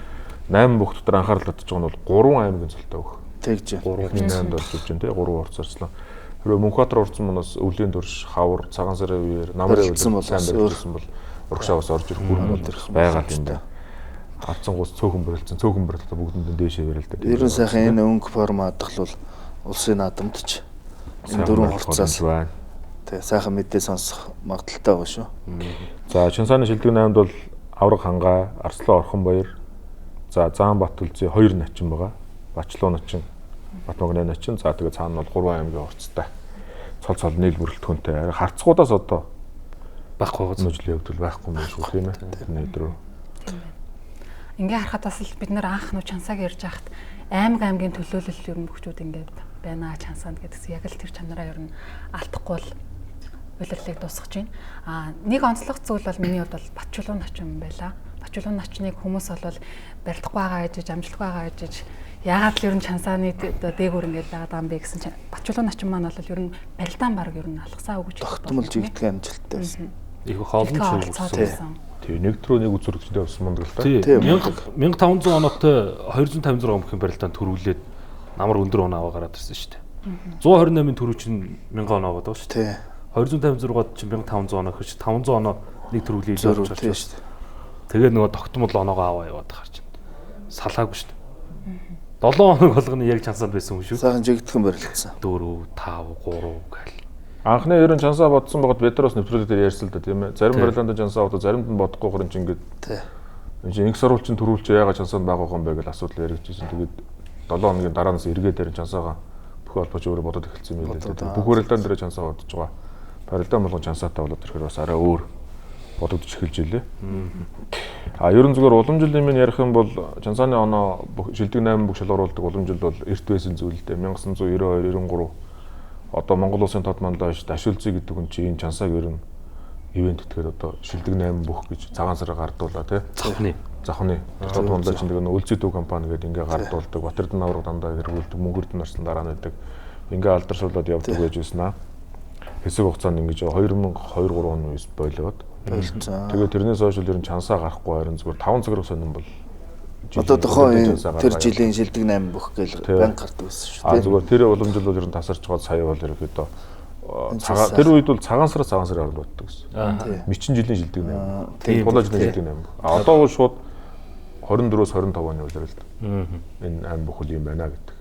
8 бүх дотор анхаарал татж байгаа нь бол 3 аймгийн цалтай баг. Тэгж. 3-8 болж байна тий. 3 орцорчлоо. Хэрвээ Мөнхбаатар урдсан манаас өвлийн дөрш хавар цагаан сарын үеэр намрын үлдсэн сайн барилсан бол урагшааваас орж ирэх бүрэн байгаа юм байна. Авцсан гус цөөхөн барилсан цөөхөн барилтаа бүгдэнд дээшээ барилдаг. Ер нь сайхан энэ өнгө форм хадгалвал улсын наадамд ч энэ дөрвөн хурцаас байна. Тэгээ сайхан мэдээ сонсох магадaltaй байгаа шүү. За Чансааны шилдэг 8-д бол авраг хангаа, Арслан Орхон баяр, За Заан Батүлзийн 2 начин байгаа. Бачлуу начин, Батмогны начин. За тэгээ цаана бол 3 аймгийн урттай. Цол нийл бүрэлдэхүүнтэй. Харцгуудаас одоо байхгүй гоц нөжлийн хөвдөл байхгүй юм шиг тийм ээ. Энэ өдрөө. Ингээ харахад бас л бид нэр анх нөө чансааг ярьж байхад аймгийн төлөөлөл ер нь бүгчүүд ингээд байна чансаанд гэдэгс яг л тэр чанараа ер нь алдахгүй л улирлыг дуусгаж байна. Нэг онцлог зүйл бол миний хувьд бол Батчулуун начин байла. Батчулуун начныг хүмүүс бол барилдахгүй байгаа гэж, амжилтгүй байгаа гэж яагаад л ер нь чансааны дээгүүр ингээд байгаад байгаа юм бэ гэсэн чинь Батчулуун начин маань бол ер нь барилдаан баг ер нь алгасаа өгч тогтмол жигдхэн амжилттай байсан. Их хоолн шүү. Тэгээ нэг төрөө нэг үзүрэгчтэй болсон мундаг л та. 1500 оноотой 256 өмхийн барилдаанд төрүүлээд намар өндөр оноо аваа гараад ирсэн шүү дээ. 128-ын төрөв чинь 1000 оноо аваад байгаа шүү дээ. 256-д чинь 1500 оноо гэж 500 оноо нэг төрүүлээ илүү болж байна шүү дээ. Тэгээд нөгөө тогтмол оноогоо аваа яваад гарч байна. Салаагүй шүү дээ. 7 хоног болгоно яг чансаанд байсан юм шүү. Сайхан жигдхэн барилдсан. 4, 5, 3 гэл. Анхны ерөн чансаа бодсон байгаад бид нараас нэвтрүүлгээр ярьсан л да тийм ээ. Зарим барилдаанд чансаа бодоо заримд нь бодохгүй хөрөн чинь ингээд. Тийм. Нэг сар улчин төрүүлж яагаад чансаанд байгаа юм бэ гэж асуудал яригдчихсэн. Тэгээд 7 хоногийн дараанаас эргээд дээр чансаагаа бүх холбооч өөрөө бодоод эхэлсэн юм лээ. Бүх барилдаан дээр чансаа бодож байгаа. Барилдаан болгон чансаатай болоод ирэхээр бас арай өөр бодогдож эхэлж илээ. Ер нь зүгээр уламжлалын минь ярих юм бол чансааны оноо шилдэг 8 бүх шалгаруулдаг уламжлал бол эрт байсан зүйл дээ. 1992 93 одоо Монгол улсын тод мандаа дашуулцыг гэдэг хүн чинь энэ чансааг ер нь ивент этгээд одоо шилдэг 8 бүх гэж цагаан сараар гардуулаа тий. Завхны тод мандаа чинь нэг үлзий төв компани гэдэг ингээ гардуулдаг. Батэрдэн авраг дандаа хэрэгүүлдэг, мөнгөрдөн нарсан дараа нь байдаг. Ингээ алдаршуулаад явдаг байж байна. Хэсэг хугацаанд ингэж 2002 3 он үе болоод болцсон. Тэгээ тэрнээс хойш ер нь чансаа гарахгүй харин зүгээр 5 цаграх сонирн бол одоо тохоо тэр жилийн шилдэг 8 бүх гэл банк гардаг байсан шүү дээ. Зүгээр тэр уламжлал бол ер нь тасарч байгаа сая бол ерөөдөө цагаан тэр үед бол цагаан сараар боддог гэсэн. Мэчин жилийн шилдэг 8. Тийм тулаа жилийн шилдэг 8. Одоо бол шууд 24-өөс 25 оны үлрэлт. Энэ 8 бүх үл юм байна гэдэг.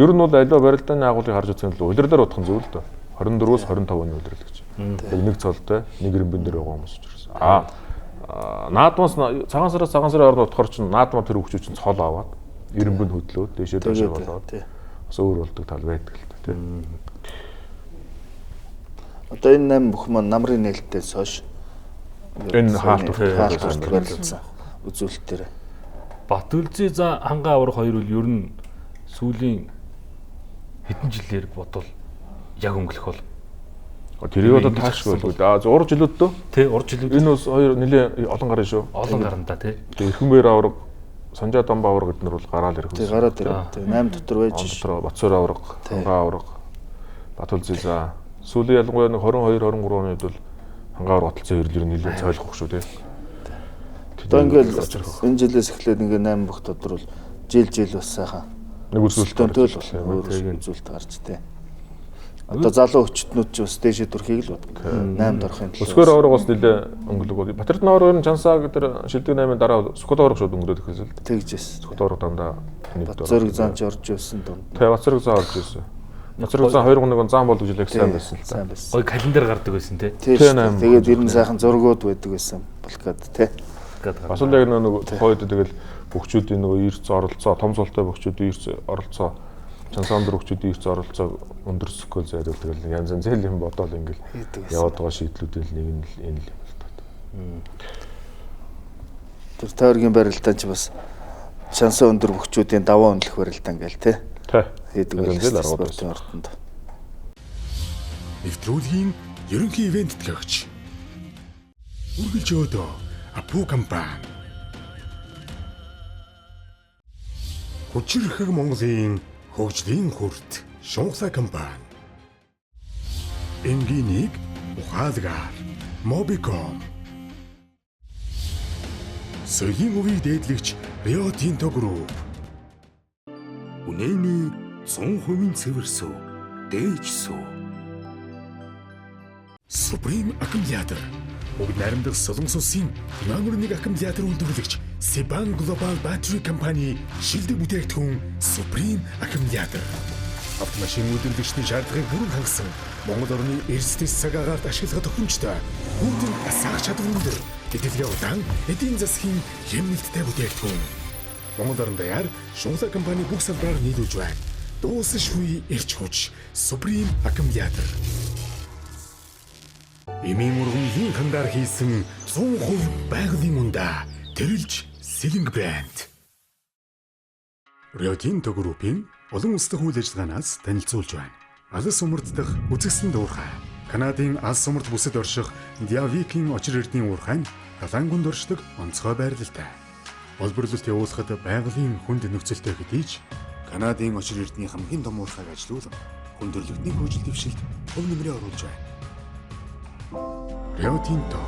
Ер нь бол аливаа барилдааны агуулгыг харж үзсэн л улирлаар бодох нь зөв л дөө. 24-өөс 25 оны үлрэлт гэж. Яг нэг цолтой, нэг ирэмбэн дээр байгаа хүмүүс ч гэсэн. Наадмаас цагаан сараар ороод бодохоор чинь наадмаа тэр хөвчүүд чинь цол аваад ирэмбэнд хөдлөөд дэшээ дэшээ болоод бас өөр болдог тал байдаг л та тийм. Одоо энэ 8 бүх маань намрын нээлттээс хойш энэ хаалт барилдсан үзүүлэлтээр Батүлзий за хангаа аврах хоёр үл ер нь сүүлийн хэдэн жилээр бодвол яг өнгөлөх бол тэрийг одоо таашгүй болгүй. Урд жилүүд дөө. Тий, урд жилүүд. Энэ бас хоёр нэлээ олон гарын шүү. Олон гарантаа тий. Эрхэмбэр авраг, Санжаа Дамба авраг гэднэр бол гараал ирэх. Тий, гараад ирэх. Тий, 8 дотор байж шүү. Батсуур авраг, Хангаа авраг, Батүлзий за. Сүүлийн ялангуяа нэг 22 23 оны үед бол Хангаа авраг баталцаа хэрлэр нэлээ цойлох шүү тий. Одоо ингээл энэ жилээс эхлээд ингээ 8 бүх дотор бол жил бас сайхан нэг үзүүлэлттэй бол үзүүлэлт гарч тий. Одоо залуу өчтнүүд ч бас дээшээ төрхийг л боддог. 8-д орохын төлөө. Өсгөр авраг бас нэлээ өнгөлөг. Батэрдэн авраг нь чансаа гэдэг шилдэг 8-ын дараа Сүхбат авраг шууд өнгөрөөд ихсэн л. Тэгжээс. Сүхбат авраг дандаа Зориг заанч орж ирсэн дунд. Тэ Бацраг зан орж ирсэн. Бацраг зан 2 хоног зан болдог жилэг сайн байсан л та. Гой календар гардаг байсан тий. Тэгээд ер нь сайхан зургууд байдаг байсан. Балкад тий. Бас л яг нэг хойд тэгэл бөхчүүдийн нөгөө эрц оролцоо, том цолтой бөхчүүдийн эрц оролцоо, чансаанд бөхчүүдийн эрц оролцоо өндөрсөхгүй зайдаг тэгэл янз янз зээл юм бодоол ингээл яваад байгаа шийдлүүдийн нэг нь л энэ л юм л та. Тэр тойргийн барилдаан ч бас шансаа өндөр бөхчүүдийн даваа өндлөх барилдаан гээл тий. Хийдэг байлаа спортын ордонд. Нэвтрүүлгийн ерөнхий ивент төгөгч. Үргэлж өдөө Апу компани. Хүчирхэг Монголын хөгжлийн хүрт Шунхлаа компани. Энгинийг ухаалгаар Mobicom. Соёлын өвийг дээдлэгч Rio Tinto Group. Үнэний 100% цэвэрсүү, дээжсүү. Supreme аккумулятор. Бүгд найрамдах Солонгос улсын номер 1 аккумулятор үйлдвэрлэгч Sibang Global Battery компани шилдэг бүтээгдэхүүн Supreme аккумулятор. Автомашин үйлдвэрлэгчдийн шаардлагыг бүрэн хангасан Монгол орны эрсдэс цаг агаарт ашиглах төхөмжтэй бүгд асаах чадвар өндөр, хэдүүлээ удаан, эдийн засгийн хэмнэлттэй бүтээгдэхүүн. Монгол Орон даяар Шунхлаа компани бүх салбараар нийлүүлж байна. Дууссан шгүй эрч хүч Supreme аккумулятор. Эмийн ургамлын хандар хийсэн 100% байгалийн ундаа тэрэлж Сэлэнг брэнд. Rio Tinto Group-ийн олон улсдах үйл ажиллагаанаас танилцуулж байна. Алс умард дахь үзэсгэлэн дуурхай. Канадын алс умард бүсэд орших Диавикийн очир эрдний уурхай нь Далангунд оршдог онцгой байрлалтай. Олборлолт явуулахад байгалийн хүнд нөхцөлтэй хэдий ч Канадын очир эрдний хамгийн том уурхайг ажилуулан хүндрэлтний хөгжил дэвшилд төв нэмрээ оруулж байна. Rio Tinto.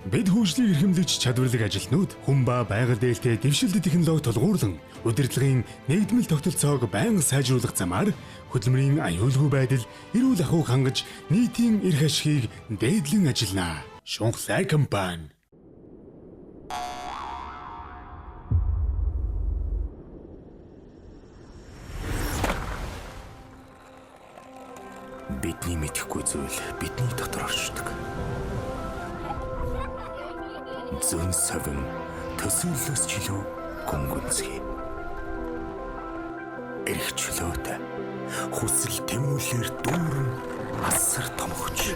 Бид хөгжлийг эрхэмлэж чадварлаг ажилтнууд хүн ба байгаль дээлтэй дэвшилт технологи тулгуурлан удирдлагын нэгдмэл тогтолцоог байнга сайжруулах замаар хөдөлмөрийн аюулгүй байдал, эрүүл ахуйг хангаж нийтийн эрх ашигыг дээдлэн ажиллана. Шунхлаа компани. Бидний мэдэхгүй зүйл бидний дотор оршдог. Зөн савин төсөөллөөс ч илүү гүнгүнзгий. Эрх чөлөөтэй хүсэл тэмүүлээр дүүрэн асар томхож.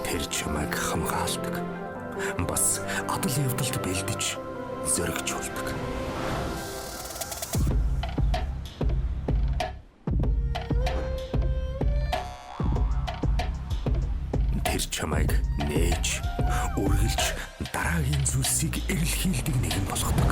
Тэр чамайг хамгаалдаг. Бас адал явдалд бэлдэж зөрөгжүүлдэг. Тэр чамайг нээж, үргэлж дараагийн зүйлсийг эрэлхийлдэг нэгэн болгодог.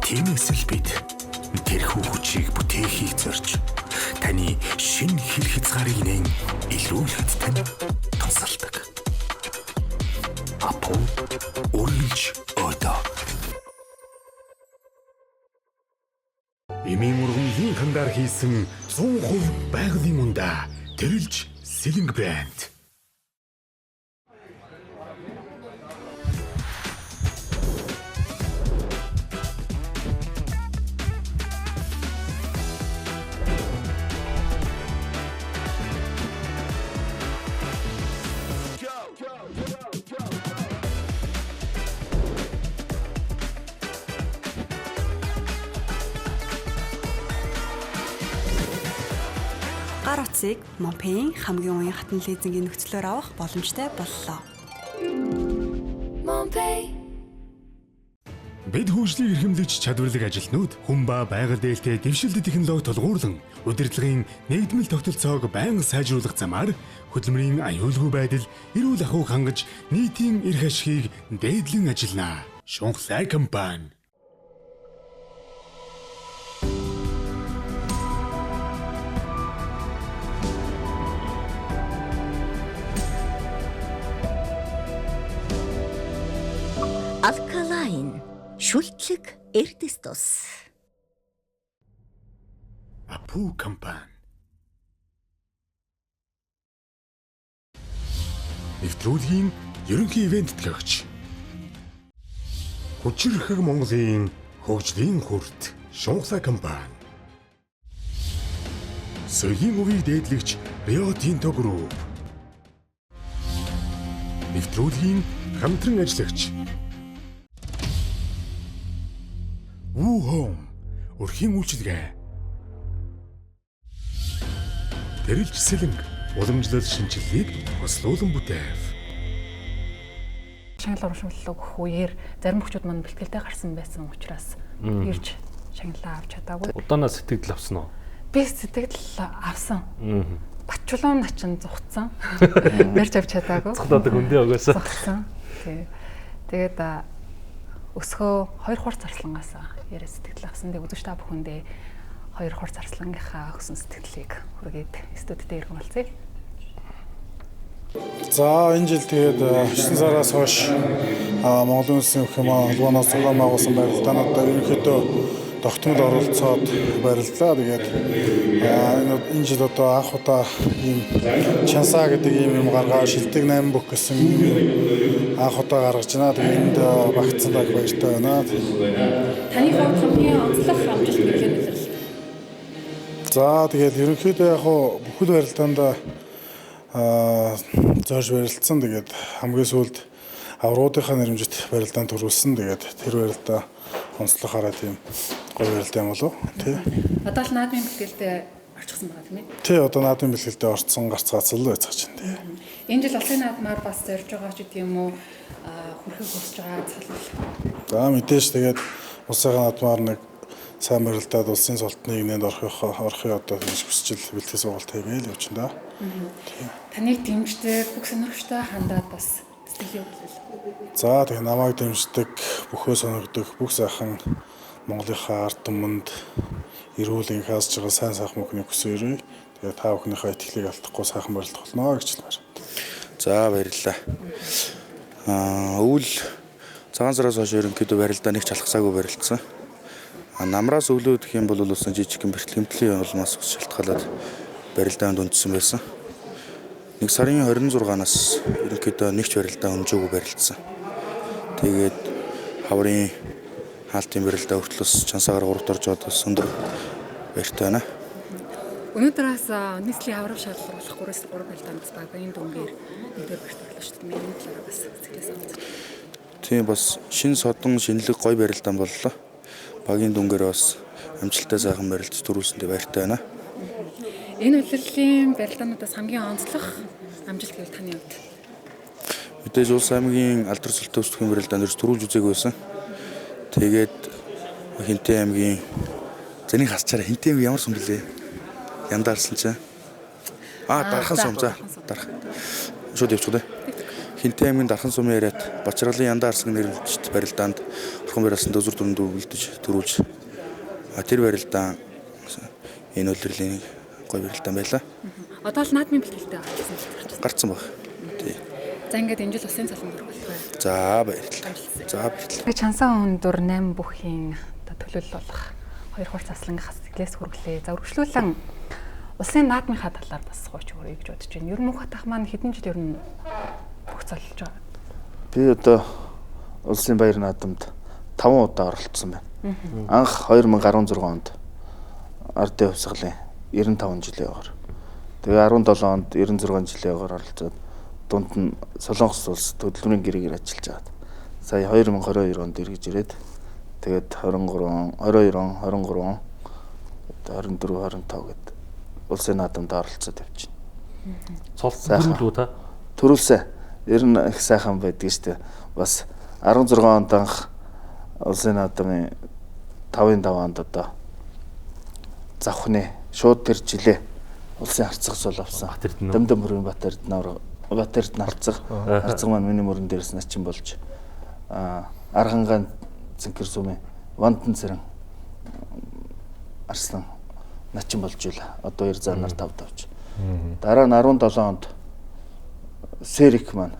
Тиймээс л бид тэрхүү хүчийг бүтээхийг зорж таны шинэ хэр хязгаарыг нэн илрүүлэхэд тань тусалдаг. Апу үргэлж одоо. Эмийн ургамлын хандар хийсэн 100% байгалийн ундаа тэрэлж Сэлэнг брэнд. Гар утсыг Монпейн хамгийн уян хатан лизингийн нөхцлөөр авах боломжтой боллоо. Монпей. Бид хөгжлийг эрхэмлэж чадварлаг ажилтнууд хүн ба байгаль дээлтэй дэвшилт технологи тулгуурлан удирдлагын нэгдмэл тогтолцоог байнга сайжруулах замаар хөдөлмөрийн аюулгүй байдал, эрүүл ахуйг хангаж нийтийн эрх ашигыг дээдлэн ажиллана. Шунхлаа компани. Alkaline шүлтлэг эрдэс тус. Апу компани. Нэвтрүүлгийн ерөнхий ивент төлөөгч. Хүчирхэг Монголын хөгжлийн хүрт Шунхлаа компани. Соёлын өвийг дээдлэгч Rio Tinto Group. Нэвтрүүлгийн хамтран ажиллагч. Woo Home өрхийн үйлчилгээ. Тэрэлж Сэлэнг уламжлал шинжилгээг хослуулан бүтээв. Шагнал урамшуулал өгөх үеэр зарим хүмүүс мань бэлтгэлтэй гарсан байсан учраас ирж шагналаа авч чадаагүй. Удаанаа сэтгэл авсан уу? Би сэтгэл авсан. Батчулуун начин зүхцсан. Барьж авч чадаагүй. Цохлоодаг өндөө өгөөсөө. Зүхцсан. Тэгээд өсгөө 2 хурц зарслангаас яриа сэтгэл авсан. Тэгээд үзэгч та бүхэндээ 2 хурц зарслангийнхаа өгсөн сэтгэлийг хүргээд студид иргэн болцъя. За энэ жил тэгээд 9 сараас хойш Монголын улсын хэмээн холбооноос зохион байгуулсан байгууллагатай ерөнхийдөө тогтмол оролцоод барилдлаа. Тэгээд энэ жил одоо анх удаа ийм Чансаа гэдэг ийм юм гаргаад шилдэг 8 бүх гэсэн ийм анх удаа гаргаж байна. Тэгээд энд багцсан баг баяртай байна. Таны хувьд хамгийн онцлог амжилт гэхэл нэлээд. За тэгээд ерөнхийдөө яг бүхэл барилдаанд зорж барилдсан. Тэгээд хамгийн сүүлд авруудынхаа нэрмжит барилдаанд төрүүлсэн. Тэгээд тэр барилдаа онцлог хараад тийм гоё барилдаа юм болов тий. Одоо л наадмын бэлтгэлдээ орчихсон байгаа тийм ээ. Тий, одоо наадмын бэлтгэлдээ орцсон гарцгаацал л байцгааж байна тий. Энэ жил улсын наадмаар бас зорж байгаа ч гэдэг юм уу хүрэхийг хүсэж байгаа цалбар. За мэдээж тэгээд улсын наадмаар нэг сайн барилдаад улсын султныг нэнд орохын одоо хүсчил бэлтгэл сургалт хийгээл явж байна да. Таныг дэмждэг бүх сонирхчтой хандаад бас сэтгэлийн хөдлөл. За тэгээд намайг дэмждэг бүхөө сонирхдаг бүх сайхан Монголынхаа ард түмэнд эрүүл инхаас ч сайн сайхан мөнхний хүсээрээ тэгээд та бүхнийхээ итгэлийг алдахгүй сайхан барилдах болно гэж хэлмээр. За баярлалаа. Өвөл цагаан сараас хойш ерөнхийдөө барилдаа нэг ч алхасаагүй барилдсан. Намраас өвлөө гэх юм бол улсын жижигхэн бэрхлэмтлийн улмаас шалтгаалаад барилдаанд үндсэн байсан. Нэг сарын 26-наас ерөнхийдөө нэг ч барилдаа өнжөөгүй барилдсан. Тэгээд хаврын хаалтын барилдаа хүртэл Чансаагаар 3-т орж одоос өндөр баяртай байна. Өнөөдрөөс нийслэлийн аврах шаардлага болох 3-3 барилдаанд бас багийн дүнгээр нэгдүгээр барьж орлоо шүү дээ. Миний талаараа бас сэтгэлээс авсан. Тийм бас шин содон шинэлэг гоё барилдаан боллоо. Багийн дүнгээр бас амжилттай сайхан барилдаж төрүүлсэндээ баяртай байна. Энэ улирлын барилдаануудаас хамгийн онцлог амжилт гэвэл таны хувьд? Мэдээж улс аймгийн алдар сүлтэй өсвөрийн барилдаанд ерөөс төрүүлж үзээгүй байсан. Тэгээд Хинтээ аймгийн зэний хасчаараа Хинтээ аймгийн ямар сум блэ? Яндарсан чинь. Дархан сум за. Дархан. Шууд явчихгүй дээ. Хинтээ аймгийн Дархан сумын яриад Бачралын Янда арсаг нэрмжит барилдаанд орхон барилдаанд үзүр дүрэнд үлдэж төрүүлж тэр барилдаан энэ улирлын гоё барилдаан байлаа. Одоо л наадмын бэлтгэлтэй гарцсан баг. Тий. За ингээд энэ жил улсын цалин дөрөв болтгоо. За баярлалаа. За баярлалаа. Чансаа өндөр 8 бүхийн төлөөлөл болох 2 хурц заслангийн сэтгэлээс хүргэлээ. За үргэлжлүүлэн улсын наадмынхаа талаар бас гооч өрөө гэж бодож байна. Ер нь мөнх хатах маань хэдэн жил ер нь бүх цолж байгаа. Би одоо улсын баяр наадамд 5 удаа оролцсон байна. Анх 2016 онд ардын хувьсгалын 95 жилийнгээр. Тэгээ 17 онд 96 жилийнгээр оролцоод дунд нь Солонгос улс хөдөлмөрийн гэрээгээр ажиллаж байгаад. Сая 2022 онд эргэж ирээд тэгээд 22 он, 23 он, 24, 25 гэд улсын наадамд оролцоод явчихна. Төрүүлүү та? Төрүүлсэн. Ер нь их сайхан байдаг шүү дээ. Бас 16 онд анх улсын наадмын 5-5 онд одоо завхны шууд тэр жилээ улсын харцаг сул авсан. Дамдам бүрийн Бат Эрдэнэ харцаг маань миний мөрөн дээрс начин болж Аргангаан Цэнхэр сумын Вандан цэрэн арслан начин болж байла. Одоо 2 занаар 5 тавж. Дараа нь 17 онд Сэрик маань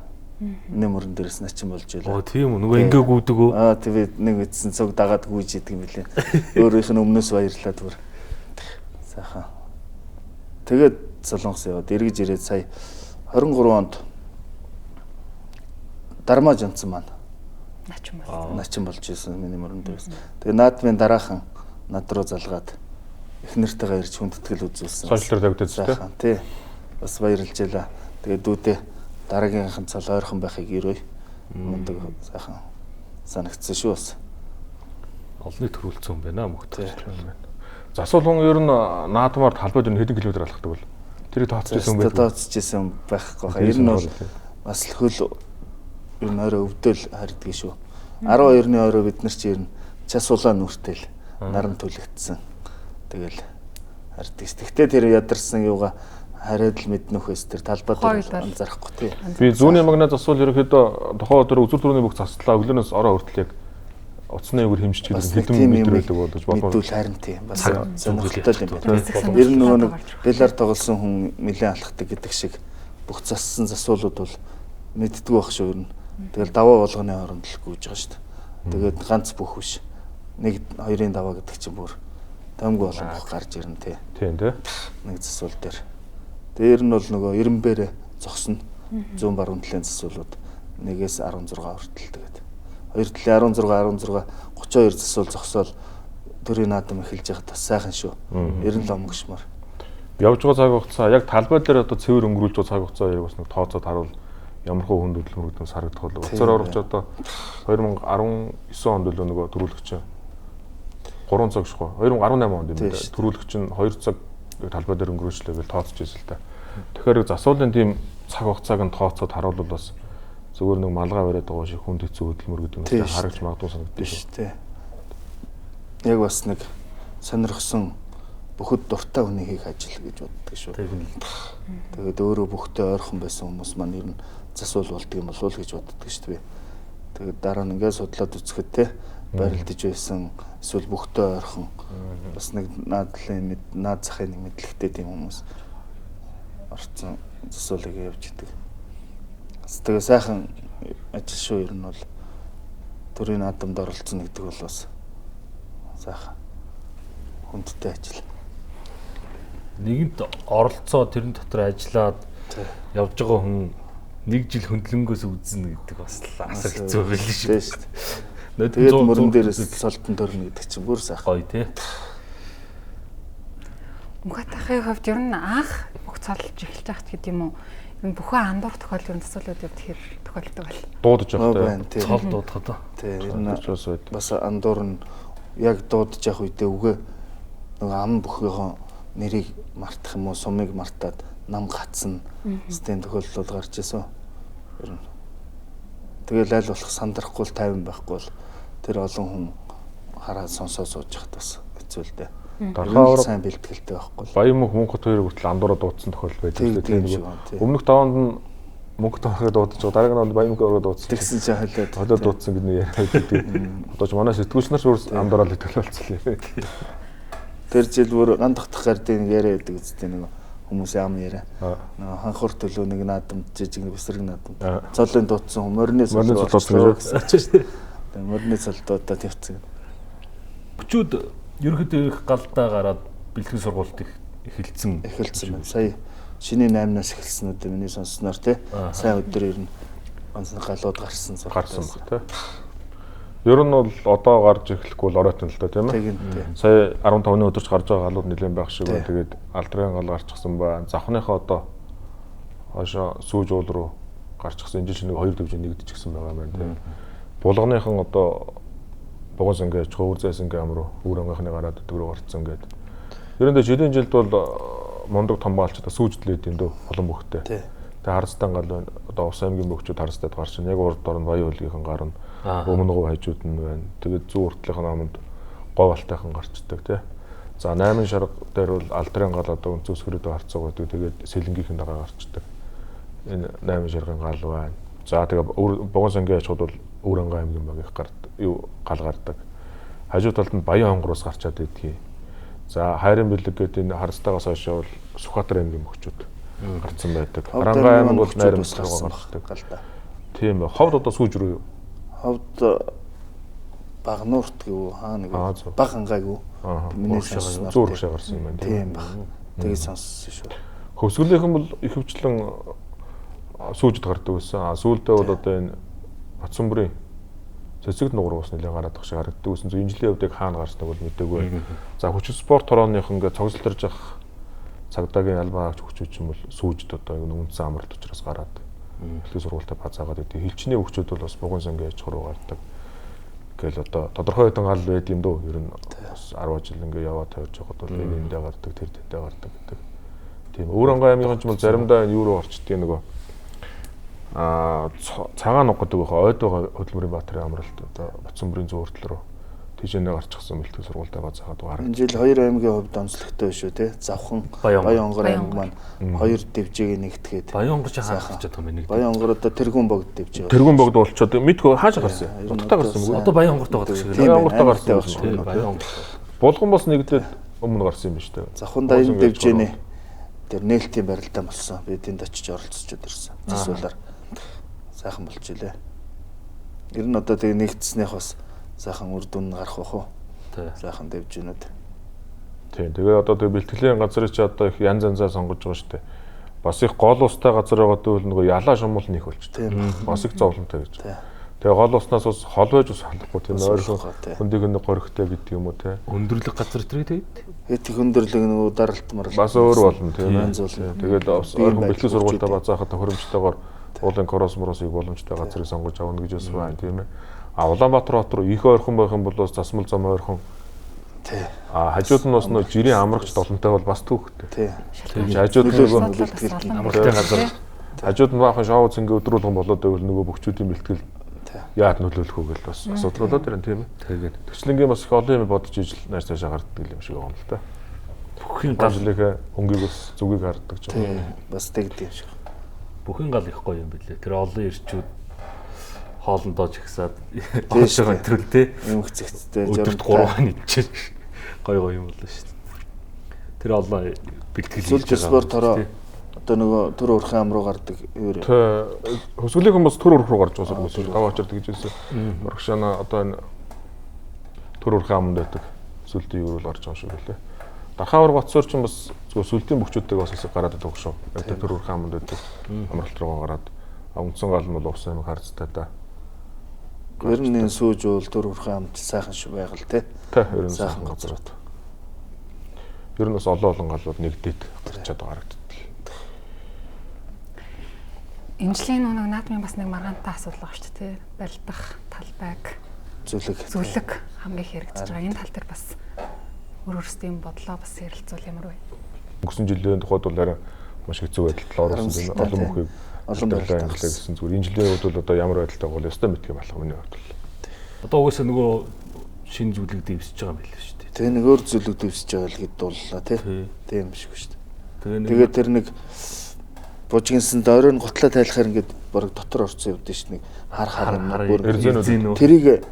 миний мөрөн дээрс начин болж байла. Тийм үү. Нөгөө ингээ гүйдэг үү? TV нэг үтсэн цог дагаад гүйж идэг юм билээ. Өөрийнх нь өмнөөс баярлаад бүр. Сайхан. Тэгээд Солонгос яваад эргэж ирээд сая 23 онд Дарма Жанцсан маань начин болж ирсэн миний мөрөн дээрс. Тэгээд наадмын дараахан над руу залгаад их нартайгаа ирж хүндэтгэл үзүүлсэн. Сошиал тавьдаг тийм. Тий. Бас баярлж ялаа. Тэгээд дүүдээ дараагийнхан цал ойрхон байхыг ирөөй. Мундаг сайхан санагдсан шүү бас. Олны төрүүлсэн юм байна мөхтэй. Засуулгын ер нь наадмаар талбайд нь хэдэн километр алхдаг бол тэрийг тооцчихсан юм байх. Тооцчихсан байхгүй. Ер нь бол бас хөл ер нь орой өвдөл харьдаг шүү. 12-ны орой бид нар чи ер нь час улаан нүртэл наран түлэгдсэн. Тэгэл харьдаг. Тэгтээ тэр ядарсан юугаа хараад л мэднөхөөс тэр талбай дээр анзаарахгүй тий. Би зүүнний магнат засвал ерөнхийдөө тухайн өдөр үзүүр төрөний бүх заслаа өглөөнөөс ороо хүртэл яг утасны өвөр хэмжиж хэдэн метр байлг бодож болов. Мэдүүл харин тий. Бас сонирхолтой юм байна. Ер нь нөгөө нэг бэлар тоглосон хүн нэлээд алхдаг гэдэг шиг бүх зассан засвуулууд бол мэддэггүй байх шүү ер нь. Тэгэл даваа болгоны хооронд л гүйж байгаа шүү дээ. Тэгээд ганц бүх биш. 1-2-ын даваа гэдэг чинь бүр тамгүй болон бох гарч ирнэ тий. Тийм тий. Нэг засвал дээр. Дээр нь бол нөгөө 90-бээр зогсно. Зүүн баруун талын засвалууд 1-ээс 16 хүртэл тэгээд. Хоёр талын 16 32 засвал зогсоол төрийн наадам эхэлж байгаа бас сайхан шүү. 90 лом гişмар. Явж байгаа цаг хугацаа яг талбай дээр одоо цэвэр өнгөрүүлж байгаа цаг хугацаа яг бас нэг тооцоод харуул ямар хөө хүнд хөдөлгөөн сарагдах болов. Уцаар орж одоо 2019 онд л нөгөө төрүүлэгч 3 цаг шүү. 2018 онд юм да. Төрүүлэгч нь 2 цаг талбай дээр өнгөрүүлжлээ гэж тооцож ирсэн л та. Тэгэхээр засвуулын тийм цаг хугацааг нь тооцоод харуулбал бас зүгээр нэг малгай бариад байгаа шиг хүнд хэцүү хөдөлмөр гэдэг нь харагч магадгүй санагдаж шүү. Тий. Яг бас нэг сонирхсон бүхэд дуртай хүний хийх ажил гэж боддог шүү. Тэгээд өөрөө бүхтэй ойрхон байсан хүмүүс маань ер нь засвал болдго юм болов уу гэж боддог шүү дээ. Тэгээд дараа нь ингээд судлаад үзэхэд те барилдаж байсан эсвэл бүхтэй ойрхон бас нэг наад захын нэг мэдлэгтэй тийм хүмүүс орцсон засвалыг явж идэг. Тэгээ сайхан ажил шүү ер нь бол төрийн наадамд оролцсон гэдэг бол бас сайхан хүндтэй ажил. Нэгэнт оролцоо тэрэн дотор ажиллаад явж байгаа хүн 1 жил хөндлөнгөөс үзнэ гэдэг бас асар хэцүү байл шүү дээ. Тэгээд мөрөн дээрээс солтон төрнө гэдэг чинь бүр сайхан гоё тий. Мухатахын хувьд ер нь анх бүх цолж эхэлж байхад гэдэг юм уу? Энэ бүхэн андуур тохиол ер нь засвалуудад тэгэхээр тохиолддог бол. Дуудаж явах тий. Цол дуудахад. Тий. Бас андуур нь яг дуудаж явах үедээ үгээ нөгөө ам бүхийнхөө нэрийг мартах юм уу, сумыг мартаад нам гацсан систем тохиолдол гарч ирсэн. Ер нь. Тэгэл аль болох сандрахгүй тайван байхгүй бол тэр олон хүн хараад сонсоо сууж яхад бас хэцүү л дээ. Дархаа сайн бэлтгэлтэй байхгүй. Баян мөнх хоёрыг хүртэл андуураа дуудсан тохиол байдаг. Өмнөх таванд нь мөнх тавхыг дуудаж байгаа. Дараагийн нь баян мөнхөөрөө дуудсан. Тэгсэн чинь холиод дуудсан гэдэг нь яриад байдаг. Одоо ч манай сэтгүүлч нар шүүрс андуураа л итгэл болчихлоо. Тэр жил бүр гандах гардыг яриад байдаг үстэй нэг хүмүүсийн ам яриа. Нэг ханхур төлөө нэг наадамд жижиг нэг бэсрэг наадамд. Цолын дуудсан морины цолоо гэсэн чинь. Тэгээ морины цолдуудаа тавьсан. Өчүүд ерөнхийдөө их галдаа гараад бэлтгэл сургалт эхэлсэн байна. Сая шинэ 8-наас эхэлсэн үү миний сонссноор тий. Сайн өдөр ирнэ. Онцны галууд гарсан баг тий. Ер нь бол одоо гарч эхлэхгүй бол оройтон л та тийм ээ. Сая 15-ны өдөрч гарч байгаа галууд нэлээд байх шиг байна. Тэгээд алдрын гал гарчихсан байна. Завхныхаа одоо хойшоо сүүж уул руу гарчихсан. Энэ жил нэг 2 төвжин нэгдчихсэн байгаа юм байна тийм. Булганыхан одоо Богоос ингээд хөвөр зайсан гам руу өөр ангийнхны гараад өдөг рүү гарцсан гэдэг. Ерөндөө жилийн жилд бол мундаг том баалчдаа сүүжлээд юм дөө олон бүхтэй. Тэгээ Харстан гал одоо Ус аймгийн бөхчүүд Харстад гарч ин яг урд орн Баян хөлгийнхэн гарна. Өмнө гов хажууд нь байна. Тэгээд зүүн уртлынхын аманд гов алтайхан гарчдаг тий. За 8 шарга дээр бол алдрын гал одоо өнцөс хөрөдөө харцаг байдаг. Тэгээд сэлэнгийнхэн дагаа гарчдаг. Энэ 8 шаргын гал байна. За тэгээ Богоос ангийн ачууд бол Өөрөнгө аймгийн баг их гал гардаг. Хажуу талд нь Баян хонгороос гарчаад байдгийг. За хайрын бэлэг гэдэг энэ Харстагаас хойш бол Сүхбаатар аймгийн мөхчүүд гарцсан байдаг. Харангаа аймаг бол найрамсгалгаа гардаг. Тийм бай. Ховд одоо сүүж рүү юу? Ховд Багнуурт гэв хаа нэг баг хангайг юу? Миний сонсноор зүүрх шиг гарсан юм байна. Тийм баг. Тэгээд сонссон шүү. Хөвсгөлийнхэн бол их хвчлэн сүүжд гардаг байсан. Сүүлдээ бол одоо энэ Батсанбөрийн цэцэг нугруугаас нэлээд гараад байх шиг харагддаг гэсэн. Энэ жилийн хувьд яг хаана гарснаг бол мэдээгүй. За хүчин спорт хорооных ингээд цогцолторж явах цагдаагийн албаагч хүчүүд юм бол сүүжд одоо үндэсэн амралт учраас гараад бэлтгэл сургалтад базаагаад идэв. Хилчний хүчүүд бол бас Бугун сангийн аж ахуй руу гардаг. Ингээл одоо тодорхой хэдэн гал байд юм дөө. Ер нь бас 10 жил ингээд яваад тавьж байхад бол эндээ гардаг, тэр тэндээ гардаг гэдэг. Тийм Өөрөнгө аймгийн ч юм бол заримдаа юу руу орчдөг нөгөө цагаан уг гэдэг бохоо ойд байгаа хөдөлмөрийн баатрын амралт одоо Батсанбөрийн зүүн хүртэл рүү тийшээ гарчихсан бэлтгэл сургалтаа базаагаад гараад. Энэ жил 2 аймгийн хувьд онцлогтой шүү тий. Завхан Баян хонгор аймаг маань 2 дэвжээг нэгтгэхэд. Баян хонгор чинь хаах гэж байгаа юм нэг. Баян хонгор одоо Тэргүүн богд дэвжээ. Тэргүүн богд болчиход мэдгүй хааш гарсан. Утгатай гарсан юм уу? Одоо Баян хонгортой байгаа шиг. Баян хонгортой гарсан тийм Баян хонгор. Булган бас нэгдээд өмнө гарсан юм ба шүү дээ. Завхан даян дэвжээний тэр нээлтийн барилдаа болсон. Би тэнд очиж оролцож ирсэн. Засвалаар сайхан болж илээ. Ер нь одоо тэгээ нэгдснийх бас сайхан үр дүн гарах бах уу. сайхан дэвж гинүүд. Тийм. Тэгээ одоо тэг бэлтгэлийн газрыг чи одоо их янз янзаар сонгож байгаа шүү дээ. Бас их гол устай газар байгаа дүүл нөгөө ялаа шумуул нэх болчих. Бас их зовлонтой гэж. Тэгээ гол уснаас бас хол байж ус халахгүй тийм ойрхон хөндийг нэг горихтой гэдэг юм уу те. Өндөрлөг газар тэр тэгээд их өндөрлөг нөгөө даралт маралт бас өөр болно тийм. Тэгээд ойрхон бэлтгэл сургуультаа бацаахад хөрөмжтэйгээр уулын корос моросыг боломжтой газрыг сонгож авна гэж бас байна тийм ээ. А Улаанбаатар хот руу их ойрхон байх юм бол бас засмал зам ойрхон. Тий. А хажууд нь бас нөө жирийн амрагч долонтой бол бас түүхтэй. Тий. Хажууд нь нөгөө амрагтай газар. Хажууд нь баахан шоу зингээ өдрүүлгэн болоод байвал нөгөө бөхчүүдийн бэлтгэл яад нөлөөлөх үг л бас асуудал болоод ирэн тийм ээ. Тэгээд төчлөнгийн бас их олон юм бодож ижил нааш цаашаа гардаг юм шиг байна л да. Бүхний гал жилийнхээ өнгийг бас зүгийг харддаг ч юм. Бас тэгдэг юм шиг. Бүхний гал их гоё юм билээ. Тэр олон ирчүүд хоолндоо ч ихсаад олж байгаа төрөл те. Юм хэцэгцтэй өдөрт 3 хань идчихэж гоё юм болоо шүү дээ. Тэр олон бэлтгэл хийж байгаа. Одоо нөгөө төр урхан ам руу гардаг өөр. Тэ хөсгөлийн хүмүүс төр урх руу гарч байгаа хүмүүс гав очирд гэж хэлсэн. Урагшаана одоо энэ төр урхан амд байдаг. Сүлдийн юу руу гарч байгаа шүү гэлээ. Дахаавар Батсуур ч бас зөв сүлдийн бөхчүүдтэйг бас гараад байдаг шүү. Одоо төр урхан амд байдаг. Амралт руу гараад үндсэн гал нь бол ус амиг харцтай да. Гэрний сүүж уул төр урхан амд сайхан шүү байгаль те. Тэ ер нь сайхан газрууд. Ер нь бас олон галууд нэгдээд гарчаад гарагддаг. Эмчлийн нэг наадмын бас нэг маргаантай асуудал байгаа шүү дээ. Барилдах, талбайг, зүлэг хамгийн хэрэгжиж байгаа. Энэ тал дээр бас өөрөөсөө бодлоо бас ярилцвал ямар вэ? Өнгөрсөн жилийн тухайд бол арай маш хэцүү байдалд орсон тийм олон бүхийг олон байлаа гэсэн зүгээр. Энэ жилийн хувьд бол одоо ямар байдалтай бол ёстой мэдгийм болох миний хувьд бол. Одоо угаасаа нөгөө шинэ зүлэг дэвсэж байгаа юм билээ шүү дээ. Тэгээ нэг өөр зүлэг дэвсэж байгаа л гэд дууллаа тийм биш шүү дээ. Тэгээ тэр нэг бужигнсанд оройн готлоо тайлахаар ингээд баг дотор орцсон явдсан ш нэг хар юм. Тэрийг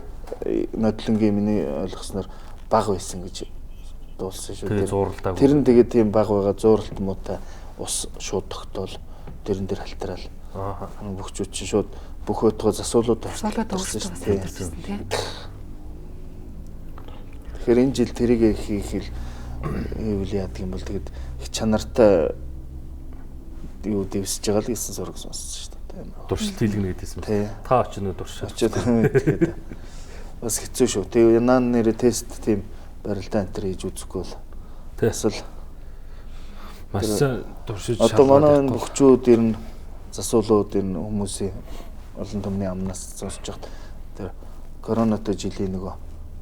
нодлонгийн миний ойлгосноор баг байсан гэж дуулсан шүү. Тэр нь тэгээд тийм баг байгаа зууралт муутай ус шууд тогтоол тэрэн дээр халтраал. Бөхчүүд чинь шууд бүх өтгөө засуулууд тавьчихсан шүү дээ. Тэгэхээр энэ жил тэрийг хийх хийвэл яадаг юм бол тэгээд их чанартай юу дэвсэж байгаа л гэсэн зураг сонссон шүү дээ. Дуршилт хийлгэнэ гэдээсэн юм. Та очно дуршилт. Бас хэцүү шүү. Тэгээ наан нэрээ тест тийм барилдаан энэ хийж үзэхгүй бол. Эсвэл маш дуршиж шалгаад. Одоо манай бөхчүүд ер нь засуулууд ер нь хүмүүсийн олон түмний амнаас сонсож байхад тэр коронатой жилийн нөгөө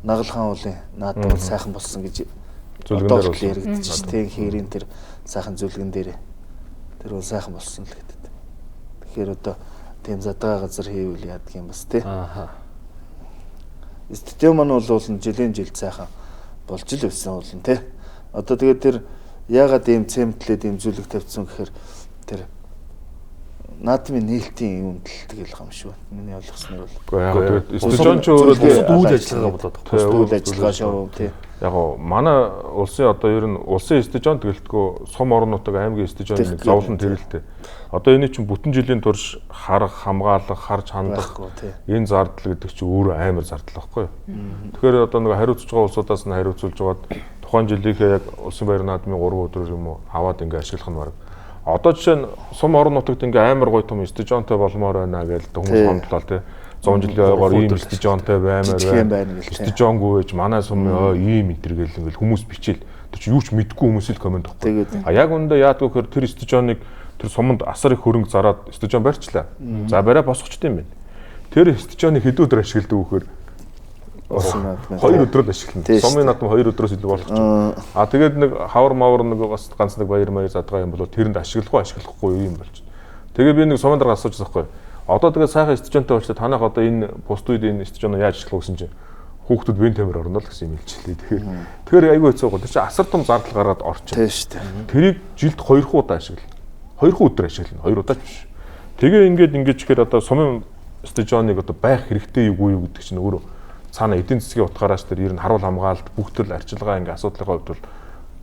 нагалхан уулын наадам сайхан болсон гэж зөвлөгөөнөөр яригдчих шүү. Тэг хэрийн тэр сайхан зөвлөгөн дээр тэр бол сайхан болсон л гэдэг. Тэгэхээр одоо тийм задгаа газар хийвэл яадаг юм бас тий. Студио маань бол жилийн жилд сайхан болж л байсан болно тий. Одоо тэгээд тэр яагаад ийм цемтлээд ийм зүйлэг тавьсан гэхээр тэр наадмын нээлтийн юмд л тэгэл юм шүү. Миний ойлгосноор бол. Гэхдээ яг студион ч өөрөө үйл ажиллагаа болоод байгаа. Үйл ажиллагаа шүү тий. Яг манай улсын одоо ер нь улсын стадион гэлтгөө сум орнуудыг аймгийн стадионыг зовлон тэрэлтэй. Одоо энэ чинь бүтэн жилийн турш харах, хамгаалах, харж хандах энэ зардал гэдэг чинь өөрөө амар зардал байхгүй юу? Тэгэхээр одоо нэг хариуцж байгаа улсуудаас нь хариуцуулж байгаад тухайн жилийнхээ яг улсын баяр наадмын 3 өдрөөр юм уу аваад ингээ ашиглах нь баг. Одоо жишээ нь сум орон нутагт ингээ амар гоё том стадионтой болмоор байна гэж хүмүүс хондлоо тий. 100 жилийн ойгоор ийм стадионтой баймаар байна. Стадионгүй гэж манай сум ийм интергээл ингээл хүмүүс бичээл. Тэр чинь юу ч мэдгүй хүмүүс л комент өгөхгүй. А яг үндэ яадаг вэхээр тэр стадионыг тэр суманд асар их хөрөнгө зараад стадион барьчлаа. За барай босгочтой юм байна. Тэр стадионыг хэд өдөр ашигладаг вэхээр 2 өдрөөр ашиглана. Сумын наадам 2 өдрөөс илүү болох чинь. А тэгээд нэг хавар мавар нэг бас ганц нэг баяр маяг задгаа юм бол тэрэнд ашиглахгүй юм болж. Тэгээд би нэг сумын дараа асууж байгаа байхгүй. Одоо тэгээд сайхан стадионтой болчиход танах одоо энэ бусд үед энэ стадионоо яаж ашиглах гэсэн чинь хүүхдүүд бен тамир орно л гэсэн юм хэлчихлээ. Тэгэхээр айгүй хэцүү гоо. Тэр чинь асар том зардал гараад орчих. Тийм шүү дээ. Тэрийг жилд 2 удаа ашиглана. 2 өдөр ашиглана. 2 удаа ч биш. Тэгээ ингэж ихээр одоо сумын стадионыг одоо байх хэрэгтэй юу гэдэг чинь өөрөө цаана эдийн засгийн утгаараас тэр ер нь харуул хамгаалалт бүгдэл арчилгаа ингээ асуудлын хувьд бол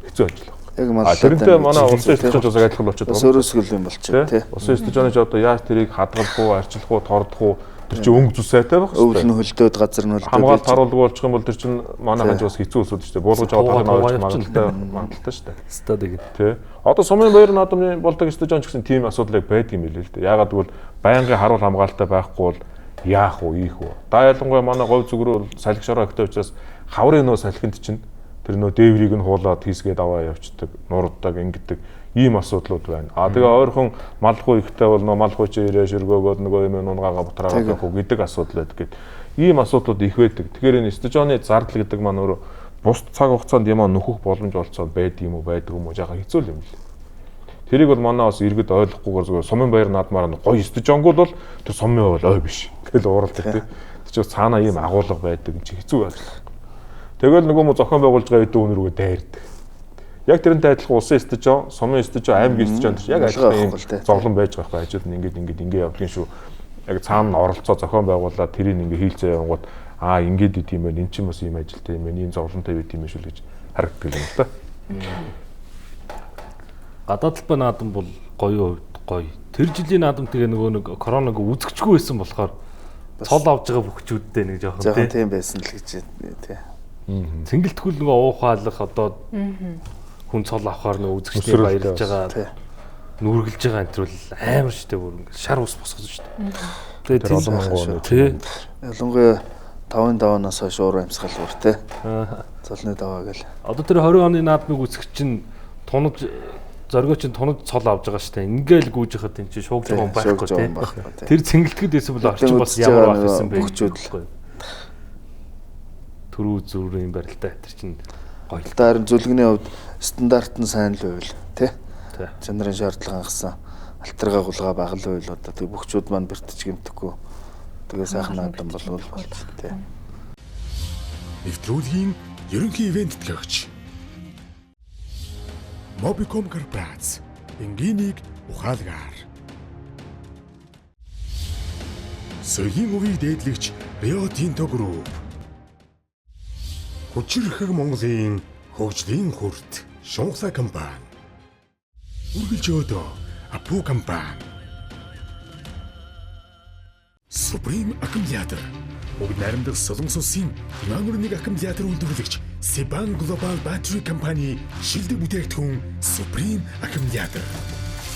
хэцүү ажиллах. Яг манай тэрнтэй манай улсын стадионч бас адилхан болчиход байна. Өөрөөсгөл юм болчих тий. Улсын стадионч одоо яаж тэрийг хадгалах уу, арчилах уу, тордох уу Тэр чинь өнгө зүс сайтай байх шүү дээ. Өвөл нь хөлдөөд газар нь хөлдөөд. Хамгаалалт харуулгүй болчих юм бол тэр чинь манай ханж бас хэцүү асуудал шүү дээ. Буулгаж аваад магадaltaй шүү дээ. Стадиг. Тэ. Одоо сумын баяр наадмын болдог стадион ч гэсэн тийм асуудал байдаг юм билээ л дээ. Ягаад гэвэл байнгын харуул хамгаалалтай байхгүй бол яах вэ, ийх вэ? Да ялангуяа манай говь зүгрүү салхишараа ихтэй учраас хаврын нөө салхинд чинь тэр нөө дээврийг нь хуулаад хийсгээд аваа явцдаг, нурддаг, ингэдэг ийм асуудлууд байна. Тэгээ ойрхон малхуу ихтэй бол нөө малхуу чи ирээ ширгөөгөөд нөгөө юм унгаага бутраагаад явах уу гэдэг асуудал байдаг. Ийм асуудлууд их байдаг. Тэгэхээр энэ стадионы зардал гэдэг маань өөрөө бус цаг хугацаанд юм нөхөх боломж олцоод байдаг юм уу, жаахан хэцүү юм л. Тэрийг бол манай бас иргэд ойлгохгүйгээр зүгээр сумын баяр наадмаар гоё стадионгүй бол тэр сумын бол ой биш. Тэгэл ууралдаг тий. Тэр чинь цаанаа ийм агуулга байдаг юм чи хэцүү байна. Тэгэл нөгөө мө зохион байгуулж байгаа үдэ өнөргөө дайрдаг. Яг тэрнтэй адилхан улсын стадион, сумын стадион, аймгийн стадион тэр яг адилхан зовлон байж байгаа байхгүй хажууд нь ингэ явдгийн шүү. Яг цаана нь оролцоо зохион байгуулаад тэрийг ингэ хийлцээ явангууд ингэдэг юм байна. Энд чинь бас ийм ажилтай юм байна. Ийм зовлонтой байт юм шүү л гэж харагддаг юм л та. Гадаад талбай наадам бол гоё. Тэр жилийн наадам тэгээ нөгөө нэг коронавиг үзэгчгүй байсан болохоор цол авж байгаа бүхчүүдтэй нэг жоохон тийм байсан л гэж тий. Цэнгэлтгүүл нөгөө уухаалах одоо хүн цол авахаар нөгөө үзэгчтэй баярлж байгаа нүргэлж байгаа энэ төр амар штэ бүр ингэ шар ус босгож штэ. Тэгээ тэр олон тий. Ялангуяа 5-5-наас хойш уур амьсгал бүр тий. Цолны даваа гэл. Одоо тэр 20 оны наадмыг үзэгч чинь тунаж зоргоо чинь тунаж цол авж байгаа штэ. Ингээл гүйж хахад энэ чинь шуугж байгаа юм байхгүй тий. Тэр цэнгэлтгэд байсан бол орчин бас ямар байх байсан бэ гэхгүй. Төрөө зүрийн барилтаа тэр чинь гоё. Харин зүлгэний хувьд стандарт нь сайн л байвал тий. Чанарын шаардлага хангасан алтаргаа гулгаа байгаа л байвал одоо тэг бүхчүүд маань бэртэж гэмтэхгүй. Тэгээ сайхан наадам болвол тий. Нэвтрүүлгийн ерөнхий ивент төлөөгч Mobicom Corporation энгийнийг ухаалгаар соёлын өвийг дээдлэгч Rio Tinto Group Хүчирхэг Монголын хөгжлийн хүрт Шунхлаа компани үргэлж өдөө Апу компани Supreme аккумулятор Уг найрамдах Солонгос улсын номер 1 аккумулятор үйлдвэрлэгч Seban Global Battery компани шилдэг бүтээгдэхүүн Supreme аккумулятор.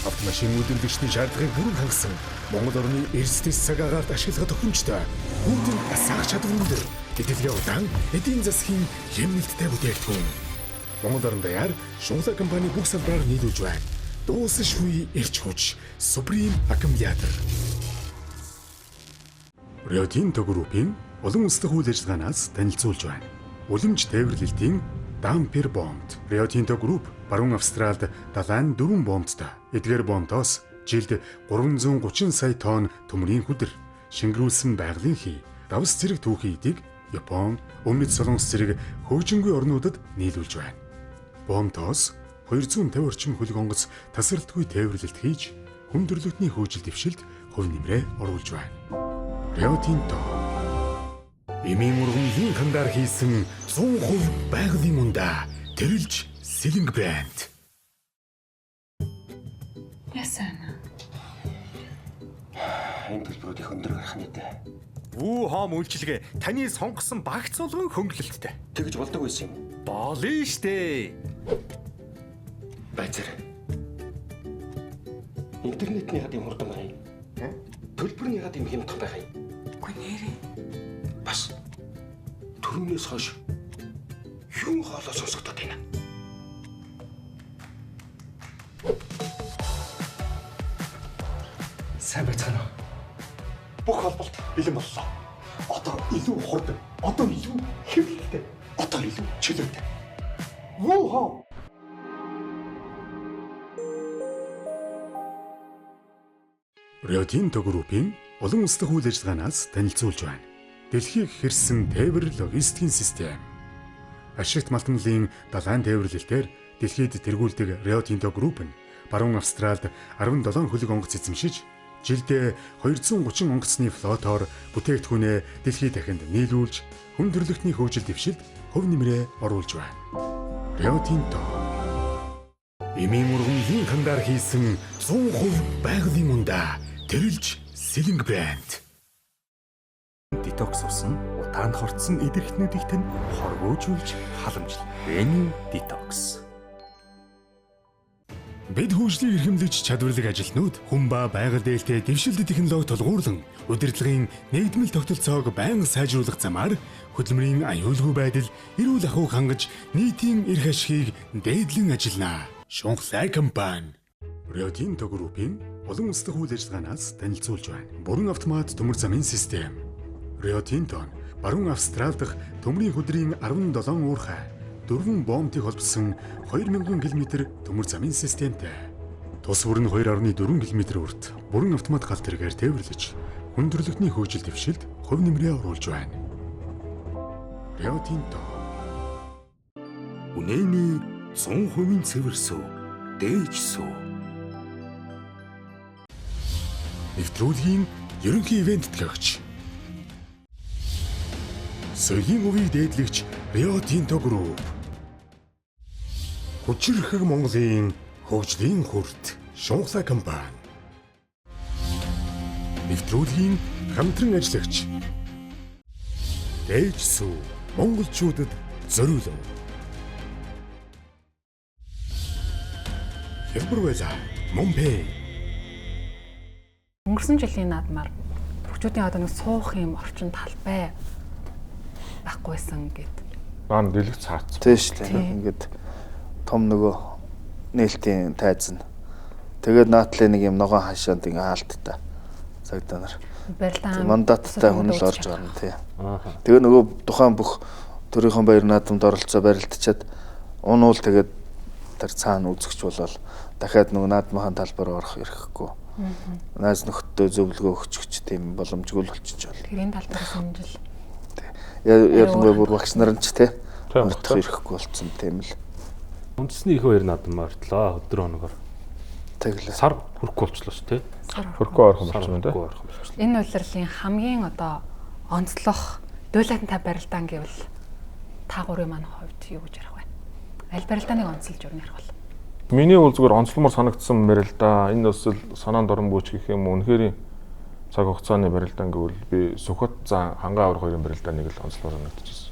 Автомашин үйлдвэрлэгчдийн шаардлагыг бүрэн хангасан Монгол орны эрсдэс цаг агаарт ашиглах тохиромжтой бүрдэн асаах чадвар өндөр хэдэлгээ удаан эдийн засгийн хэмнэлттэй бүтээгдэхүүн. Монгол орн даяар Шунхлаа компани бүх салбараар нийлүүлж байна. Дуусшгүй эрч хүч Supreme аккумулятор. Rio Tinto Group-ийн олон улсдах үйл ажиллагаанаас танилцуулж байна. Улимж тээвэрлэлтийн Дампер бомб. Rio Tinto Group баруун Австралид далайн 4 бомбтой. Эдгээр бомбоос жилд 330 сая тонн төмрийн хүдэр шингэрүүлсэн байгалийн хий. Давс зэрэг түүхий эдийг Япон, Өмнөд Солонгос зэрэг хөгжингүй орнуудад нийлүүлж байна. Бомбоос 250 орчим хөлөг онгоц тасралтгүй тээвэрлэлт хийж хүн төрөлхтний хөгжил дэвшилд хувь нэмрээ оруулж байна. Rio Tinto Эмийн мургын хангаар хийсэн 100% байгалийн ундаа тэрэлж Сэлэнг брэнд. Ясана. Энэ төлбөрүүд их өндөр гарах нь дээ. Вүү хоом үйлчилгээ таны сонгосон багц болгон хөнгөлөлттэй. Тэгж болдог байсан юм. Болно штэ. Байцаар. Интернетний хад юм хурдан байна. Төлбөрний хад юм хямдхан байгаа юм. Үгүй нэрээ. Бас түрүүнээс хойш юм хоолой сонсогдоод байна. Сайн байцгаана уу? Бүх холболт бэлэн боллоо. Одоо илүү хурдан, одоо илүү хэвлэлтэй, одоо илүү чөлөөтэй. Воо! Rio Tinto Group-ийн олон улсдах үйл ажиллагаанаас танилцуулж байна. Дэлхийг хэрсэн тээвэр логистикийн систем. Ашигт малтмлын далайн тээвэрлэлтээр дэлхийд тэргүүлдэг Rio Tinto Group нь баруун Австралид 17 хөлөг онгоц эзэмшиж, жилдээ 230 онгоцны флотоор бүтээгдэхүүнээ дэлхийд дахинд нийлүүлж, хүн төрөлхтний хөгжил дэвшилд хувь нэмрээ оруулж байна. Rio Tinto Эмийн мургын хангаар хийсэн 100% байгалийн ундаа тэрэлж Сэлэнг брэнд. детокс ус нь утаанд хорцсон идэрхтнүүдийг тань хорвоожуулж халамжлал. Venu Detox. Бид хөгжлийг эрхэмлэж чадварлаг ажилтнууд хүн ба байгаль дээлтэй дэвшилт технологи тулгуурлан удирдлагын нэгдмэл тогтолцоог байнга сайжруулах замаар хөдөлмөрийн аюулгүй байдал, эрүүл ахуйг хангаж нийтийн эрх ашигыг дээдлэн ажиллана. Шунхлай компани Rio Tinto Group-ийн олон улсдах үйл ажиллагаанаас танилцуулж байна. Бүрэн автомат төмөр замын систем. Rio Tinto баруун Австрал дахь төмрийн хөдрийн 17 уурхай 4 бомтыг холбосон 2000 км төмөр замын системтэй. Тус бүр нь 2.4 км урт бүрэн автомат галт тэргээр тээвэрлэж хүндрэлтний хөгжил дэвшилд хувь нэмрээ оруулж байна. Rio Tinto. Үнэний 100% цэвэрсүү, дээжсүү. Нэвтрүүлгийн ерөнхий ивент төлөөгч. Соёлын өвийг дээдлэгч Rio Tinto Group. Хүчирхэг Монголын хөгжлийн хүрт Шунхлай компани. Нэвтрүүлгийн хамтран ажиллагч. Дээжсүү монголчуудад зориулав. Хялбарвэла Момпей. Өнгөрсөн жилийн наадмаар бүгдүүдийн одоо нэг суух юм орчин талбай байхгүйсэн гэд. Баан дэлгэх цаац. Тийм шүү дээ. Ингээд том нөгөө нээлтийн тайз нь. Тэгээд наатлын нэг юм ногоон хашаанд ингээ хаалттай. Цагдаа нар. Мандаттай хүн л орж гарна тий. Тэгээ нөгөө тухайн бүх төрийнхэн баяр наадамд оролцоо барилдчаад унуул тэгээд тэр цаана үзэгч болол дахиад нөгөө наадмын талбар орох эрхгүй. Найз нөхдөд зөвлөгөө өгч тийм боломжгүй л болчихж байна. Тэрийн талбараас энэ жил. Ярангуй бүр багш нар нь ч тий. Ордох эрхгүй болцсон тийм л. Үндэсний их баяр наадам ортлоо өдөр хоногор. Тэглээ. Сар хүрхгүй болчлоо шүү дээ. Хүрхгүй орох юм байна дээ. Энэ улирлын хамгийн одоо онцлог дуйлаатантай барилдаан гэвэл та гурийн маань хувьд юу гэж ярих вэ? Аль барилдааныг онцолж өрнө ярих бол? Миний үл зүгээр онцломор санагдсан барилдаа. Энэ бас санаанд орон бууч гэх юм уу. Үнэхээр цаг хугацааны барилдаан гэвэл би Сүхбат зан хангаа аврах хоёрын барилдааныг л онцломор санагдчихсан.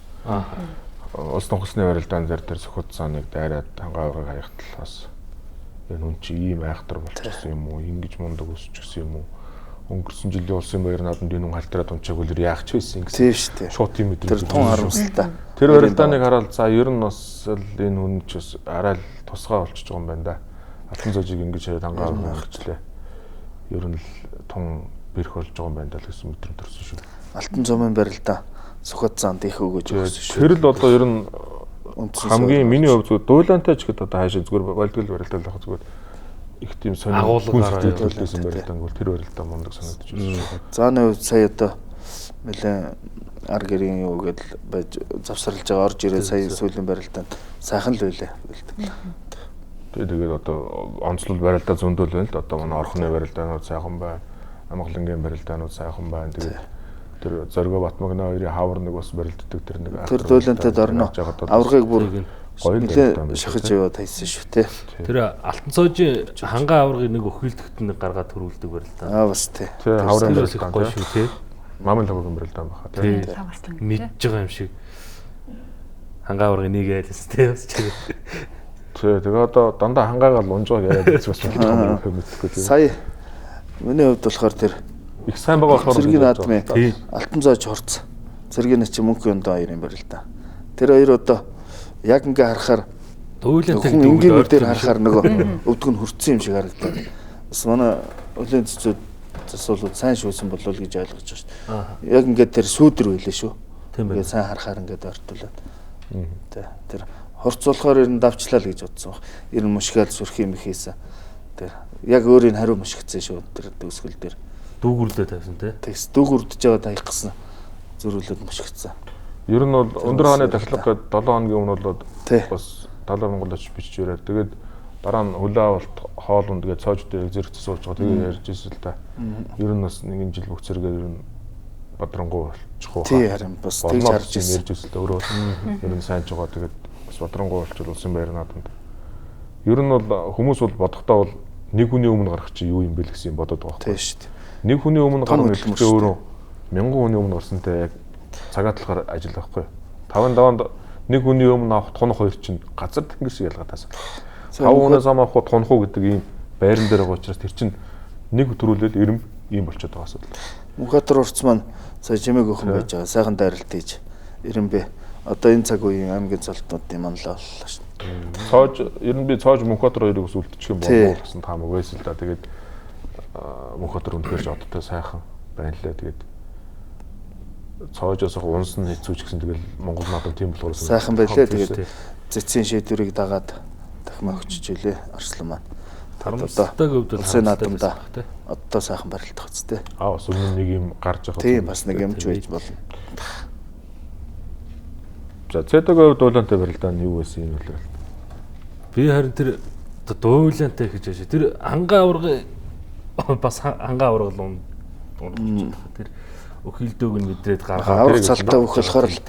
Улс тонхосны барилдаан дээр тэр Сүхбат заныг дайраад хангаа аврахыг хаягтал бас энэ хүн чи ийм айхтар болчихсон юм уу? Ингэж мундаг өсчихсэн юм уу? Өнгөрсөн жилийн улсын баяр наадамд энэ хүн халтраад унчааг үлэр яах ч байсан гэсэн. Тийм шүү дээ. Шууд тийм мэдрэмж. Тэр тун харамсалтай. Тэр барилдааныг хараад за ер нь бас энэ хүн ч бас арай л тусгай болчихж байгаа юм байна да. Алтан зоожийг ингэж хараад хангаа авчихлаа. Ер нь л тун бэрх болж байгаа юм байна да гэсэн мэдрэмж төрсөн шүү. Алтан зомын барилдаа Сүхбат занд их өгөөж өгсөн шүү. Тэр л одоо ер нь хамгийн миний хувьд зүгээр дуйлаантай ч гэдэг одоо хаашаа зүгээр болдгол барилдаа л зүгээр их тийм сони агуулгаар төлөвлөсөн барилдаан бол тэр барилдаа мундаг санагдаж байна. Зааны хувьд сая одоо нэлээ ар гэрийн юу гэдэл байж завсарлаж байгаа орж ирээ сая сүүлийн барилдаанд сайхан л байлаа. Тэгээд одоо онцлол барилдаа зөндөл байна л да. Одоо манай орхны барилдаанууд сайхан байна. Амгалангийн барилдаанууд сайхан байна. Тэгээд тэр Зориго Батмагна хоёрын хавар нэг бас барилддаг тэр нэг тэр дуйлантад орно. Аврагыг бүр нэлээ шахаж яваад хайсан шүү те. Тэр Алтан цоожийн хангаа аврагыг нэг өхөлдөгт нэг гаргаад төрүүлдэг барилдаа. Бас тий. Тэр хаврын барилдаа гоё шүү те. Мамын лагын барилдаа баха тий. Мэдж байгаа юм шиг. Хангаа аврагыг нэг яалс те бас чи. Тэгээ одоо дандаа хангаагаар л унжгаа яриад бас болох юм мэдхгүй тий. Сая миний хувьд болохоор тэр их сайн байгаа болохоор зэргийн наадмын Алтан зоож хорц. Зэргийн чи мөнх өндөө хоёрын барилдаа. Тэр хоёр одоо яг ингээ харахаар дуйлантай ингээ дээр харахаар нөгөө өвдгөн хүрцэн юм шиг харагдаад. Бас манай өлийн цэцүүд засуулууд сайн шүүсэн болов уу гэж ойлгож байна шүү дээ. Яг ингээ тэр сүүдэр байлээ шүү. Тэгээ сайн харахаар ингээ ортуулаад. Тэр хорц болохоор ер нь давчлаа л гэж бодсон баг. Ер нь мушгаал сүрх юм хийсэн. Тэр яг өөрийн хариу мушгицсан шүү тэр төгсгөл дээр. Дүүгүрлээ тавьсан тий. Тэгс дүүгүрдэж байгаа таих гисэн зөрүүлээд мушгицсан. Ер нь бол өндөр хааны тахлага гэдэг 7 хоногийн өмнө бол бас 70 Монгол очиж бичиж ирээд тэгээд дараа нь хөлөө авалт хоол унд тэгээд цоож дээр зэрэгцээ суулж байгаа. Тэгээд ярьж ирсэн л та. Ер нь бас нэгэн жил бүх зэрэгээр ер нь бодрангуй болчих уу. Тий харин бас тэгж харж ирсэн. Ярьж ирсэн л өөрөө ер нь сайн ч байгаа. Тэгээд бас бодрангуй болчихвол улсын баяр наадамд. Ер нь бол хүмүүс бол бодохдоо бол нэг хүний өмнө гарах чи юу юм бэ гэсэн юм бодоод байгаа. Тий шүү дээ. Нэг хүний өмнө гарах нэлээдээ өөрөө 1000 хүний өмнө орсонтэй яг цагаат талаар ажил байхгүй. 5 даванд нэг хүний өмнө авах тунах хоёр чинь газар тэнгэр шиг ялгаатаас. 5 хүнээс амаах тунах уу гэдэг ийм байран дээр байгаа учраас тэр чинь нэг төрүүлэл ирэм ийм болчиход байгаа асуудал. Мөнхбаатар урц маань сая жимээг өхөн байж байгаа. Сайхан дайралт хийж ирэмбэ. Одоо энэ цаг үеийн аймгийн цолтнуудын манлаа боллоо шүү. Цоож ер нь би цоож Мөнхбаатар хоёрыг ус үлдчих юм болов уу гэсэн таамаг байсан л да. Тэгээд Мөнхбаатар үнэхээр ч одтой сайхан байна лээ. Тэгээд цоожоос унс нь хэцүүч гэсэн тэгэл Монгол наадам тийм болохоор сайхан байлээ. Тэгээд зэцсийн шийдвэрийг дагаад дахин өгчөж илээ Арслан маань. Тарамстай хувьд бол улсын наадамда одоо сайхан барилдах үстэй. Бас өмнө нэг юм гарч байгаа. Тийм бас нэг юмч байж болно. За цэдэгийн хувьд дуулаантай барилдаа нь юу байсан юм бэ? Би харин тэр дуулаантай гэж яаш. Тэр ангаа аварга бас ангаа аварга л тэр өхилдөөг нь мэдрээд гаргаад авраг цалтаа өгөх болохоор л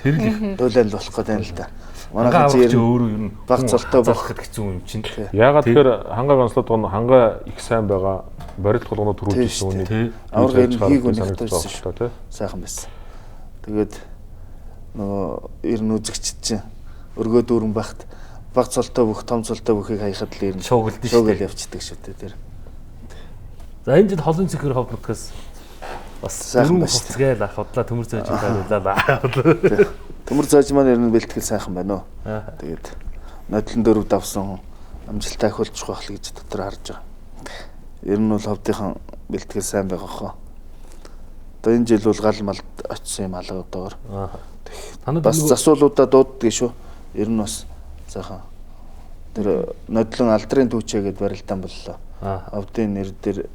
дуулаан болох гэдэг юм л да. Манайхан чинь өөрөө ер нь баг цалтаа болоход хэцүү юм чинь. Яагаад тэгэхээр хангааг онцлоод гоо хангаа их сайн байгаа. Барилт болгоноо төрүүлсэн үнийг авраг ер нь хийг үнэхтэй байсан шүү дээ. Сайхан байсан. Тэгээд нөгөө ер нь үзэгчд чинь өргөө дүүрэн багт баг цалтаа бүх том цалтаа бүхийг хаяхад л ер нь шуугал явцдаг шүү дээ тэр. За энэ жил холын цэхэр ховднотгоос бас сайхан басцгээл ах бодлоо төмөр зөөж байлаа. Төмөр зөөж маань ер нь бэлтгэл сайхан байна уу. Тэгээд нодлон дөрөв давсан амжилттай ахиулчих байх л гэж дотор харж байгаа. Ер нь бол ховдынхан бэлтгэл сайн байгаа хөө. Одоо энэ жил бол гал малд очсон юм алга одоогор. Бас засуулуудаа дууддаг шүү. Ер нь бас сайхан. Тэр нодлон алдрын түүчээ гэдээ барилдаан боллоо. Ховдын нэр дээр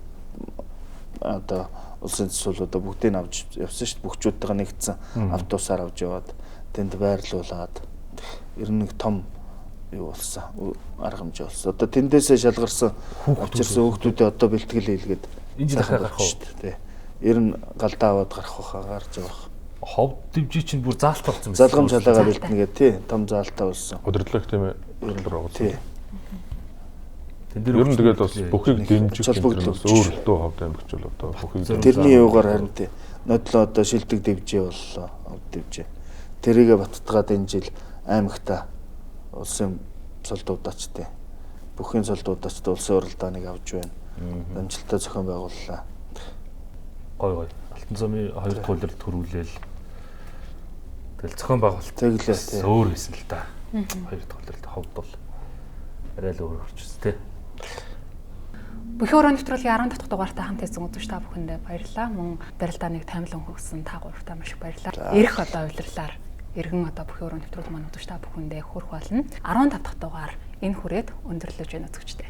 одоо улсын засуулуудаа бүгдийг авч явсан шүү дээ. Бүгчүүдтэйгээ нэгдсэн автобусаар авч яваад тэнд байрлуулад ер нь нэг том юу болсон арга хэмжээ болсон. Одоо тэндээсээ шалгарсан авчирсан хүүхдүүдээ одоо бэлтгэл хийлгээд энэ жил ахаа гарах уу? Тий. Ер нь галдаа аваад гарах байхаа гарч байгаа. Ховд дивжи чинь бүр заалт болсон юм. Залгам жалаагаа бэлтэнэ гэдэг тий. Том заалтаа болсон. Удирдлага тийм ээ. Удирдлага болсон. Тий. Ер нь тэгээд бас бүхийг дэмжих бас өөрөлтөө ховд амигч бол одоо бүхийг тэрний юугаар харин тий. Нодлоо одоо шилдэг дэвжээ боллоо. Ховд дэвжээ. Тэрийгэ баттгаад энэ жил аймагта улсын цолдуудаач тий. Бүхний цолдуудаач улсын уралдааныг авч байна. Амжилттай зохион байгууллаа. Гой. Алтан цомын 2 туулалд төрүүлээл. Тэгэл зохион байгуулалт тэглээ тий. Өөр хийсэн л да. 2 туулалд ховд бол арай л өөр орчихсон тий. Бүхий өрөө нэвтрүүлгийн 15 дахь дугаартай хамт хийсэн үзэгч та бүхэндээ баярлалаа. Мөн барилдааныг таймлан хөгсөн та гуравтаа маш их баярлалаа. Ирэх одоо удирлаар иргэн одоо бүхий өрөө нэвтрүүлэг маань үзэгч та бүхэндээ хүрэх болно. 15 дахь дугаар энэ хүрээд өндөрлөж байна үзэгчтэй.